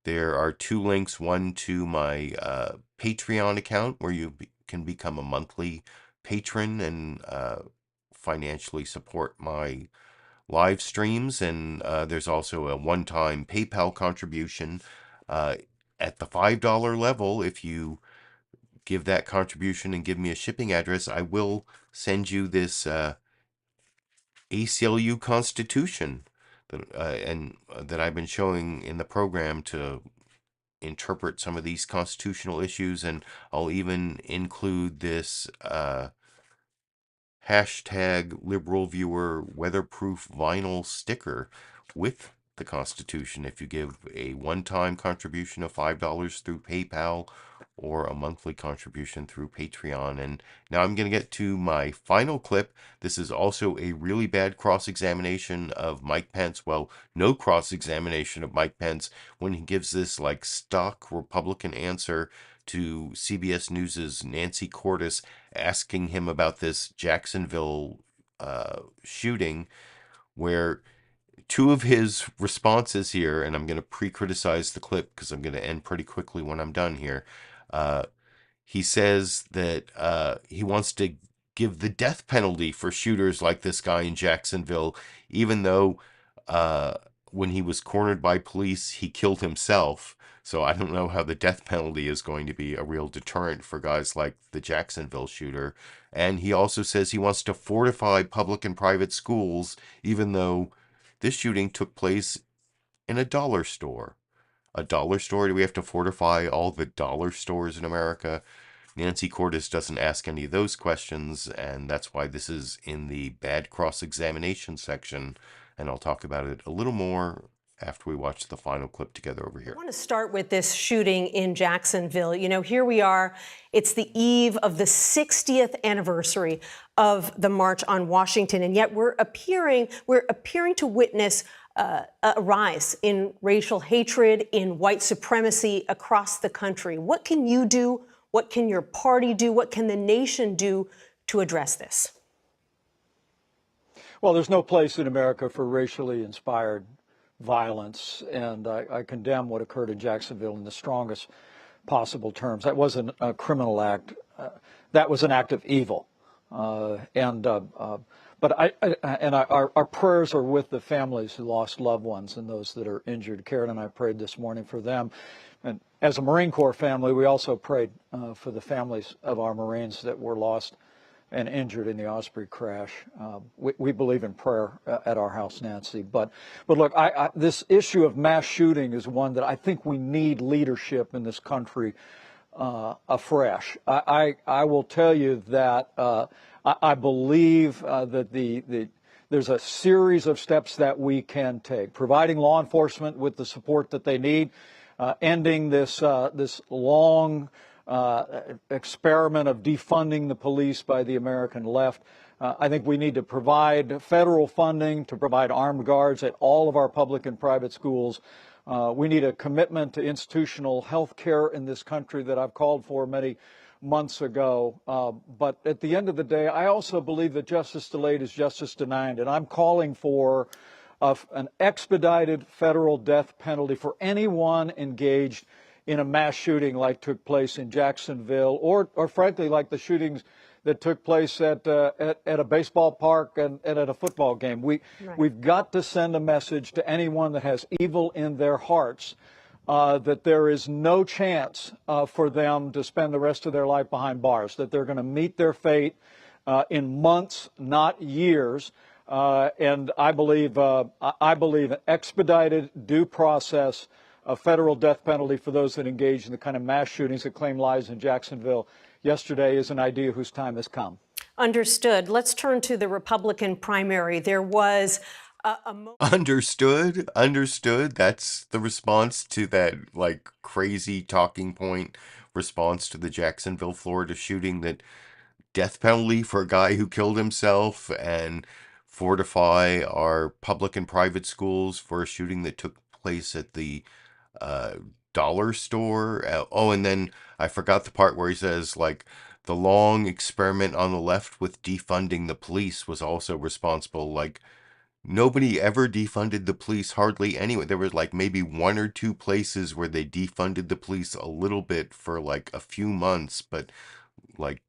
there are two links. One to my Patreon account, where you can become a monthly patron and financially support my live streams, and there's also a one-time PayPal contribution at the $5 level. If you give that contribution and give me a shipping address, I will send you this ACLU Constitution that I've been showing in the program to interpret some of these constitutional issues, and I'll even include this hashtag LiberalViewer weatherproof vinyl sticker with the Constitution if you give a one-time contribution of $5 through PayPal or a monthly contribution through Patreon. And now I'm going to get to my final clip. This is also a really bad cross-examination of Mike Pence. Well, no cross-examination of Mike Pence when he gives this stock Republican answer to CBS News' Nancy Cordes, asking him about this Jacksonville shooting, where two of his responses here, and I'm going to pre-criticize the clip because I'm going to end pretty quickly when I'm done here. He says that he wants to give the death penalty for shooters like this guy in Jacksonville, even though when he was cornered by police, he killed himself. So I don't know how the death penalty is going to be a real deterrent for guys like the Jacksonville shooter. And he also says he wants to fortify public and private schools, even though this shooting took place in a dollar store. A dollar store? Do we have to fortify all the dollar stores in America? Nancy Cordes doesn't ask any of those questions, and that's why this is in the bad cross-examination section. And I'll talk about it a little more after we watch the final clip together over here. I want to start with this shooting in Jacksonville. Here we are. It's the eve of the 60th anniversary of the March on Washington, and yet we're appearing to witness a rise in racial hatred, in white supremacy across the country. What can you do? What can your party do? What can the nation do to address this? Well, there's no place in America for racially inspired violence, and I condemn what occurred in Jacksonville in the strongest possible terms. That wasn't a criminal act. That was an act of evil. But our prayers are with the families who lost loved ones and those that are injured. Karen and I prayed this morning for them. And as a Marine Corps family, we also prayed for the families of our Marines that were lost and injured in the Osprey crash. We believe in prayer at our house, Nancy. But look, this issue of mass shooting is one that I think we need leadership in this country afresh. I will tell you that I believe that there's a series of steps that we can take, providing law enforcement with the support that they need, ending this long experiment of defunding the police by the American left. I think we need to provide federal funding to provide armed guards at all of our public and private schools. We need a commitment to institutional health care in this country that I've called for many months ago. But at the end of the day, I also believe that justice delayed is justice denied. And I'm calling for an expedited federal death penalty for anyone engaged in a mass shooting like took place in Jacksonville, or frankly, like the shootings that took place at a baseball park and at a football game. We've got to send a message to anyone that has evil in their hearts that there is no chance for them to spend the rest of their life behind bars, that they're going to meet their fate in months, not years. And I believe an expedited due process, a federal death penalty for those that engage in the kind of mass shootings that claim lives in Jacksonville yesterday is an idea whose time has come. Understood. Let's turn to the Republican primary. There was Understood. That's the response to that, like, crazy talking point response to the Jacksonville, Florida shooting, that death penalty for a guy who killed himself, and fortify our public and private schools for a shooting that took place at the dollar store. Oh, and then I forgot the part where he says, like, the long experiment on the left with defunding the police was also responsible. Like, nobody ever defunded the police hardly anyway. There was like maybe 1 or 2 places where they defunded the police a little bit for like a few months, but like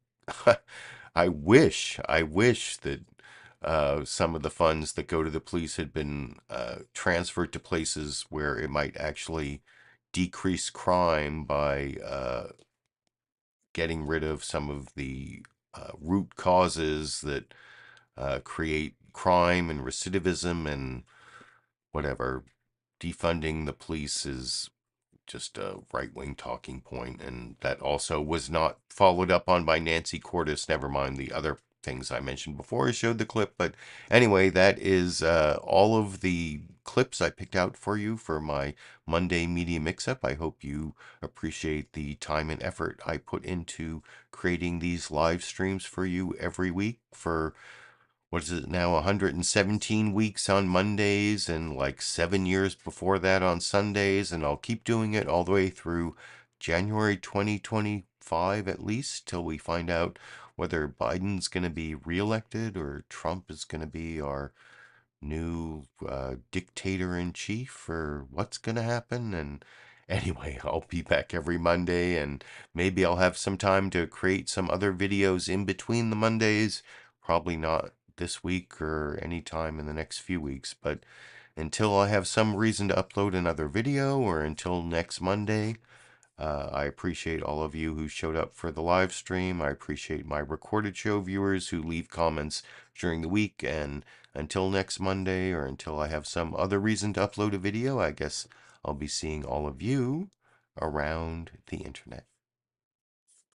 I wish that some of the funds that go to the police had been transferred to places where it might actually decrease crime by getting rid of some of the root causes that create crime and recidivism and whatever. Defunding the police is just a right-wing talking point, and that also was not followed up on by Nancy Cordes, never mind the other things I mentioned before I showed the clip. But anyway, that is all of the clips I picked out for you for my Monday Media Mix-Up. I hope you appreciate the time and effort I put into creating these live streams for you every week for, what is it now, 117 weeks on Mondays, and like 7 years before that on Sundays, and I'll keep doing it all the way through January 2025 at least, till we find out whether Biden's going to be reelected or Trump is going to be our new dictator-in-chief, or what's going to happen. And anyway, I'll be back every Monday, and maybe I'll have some time to create some other videos in between the Mondays. Probably not this week or any time in the next few weeks, but until I have some reason to upload another video, or until next Monday, I appreciate all of you who showed up for the live stream. I appreciate my recorded show viewers who leave comments during the week, and until next Monday, or until I have some other reason to upload a video, I guess I'll be seeing all of you around the internet.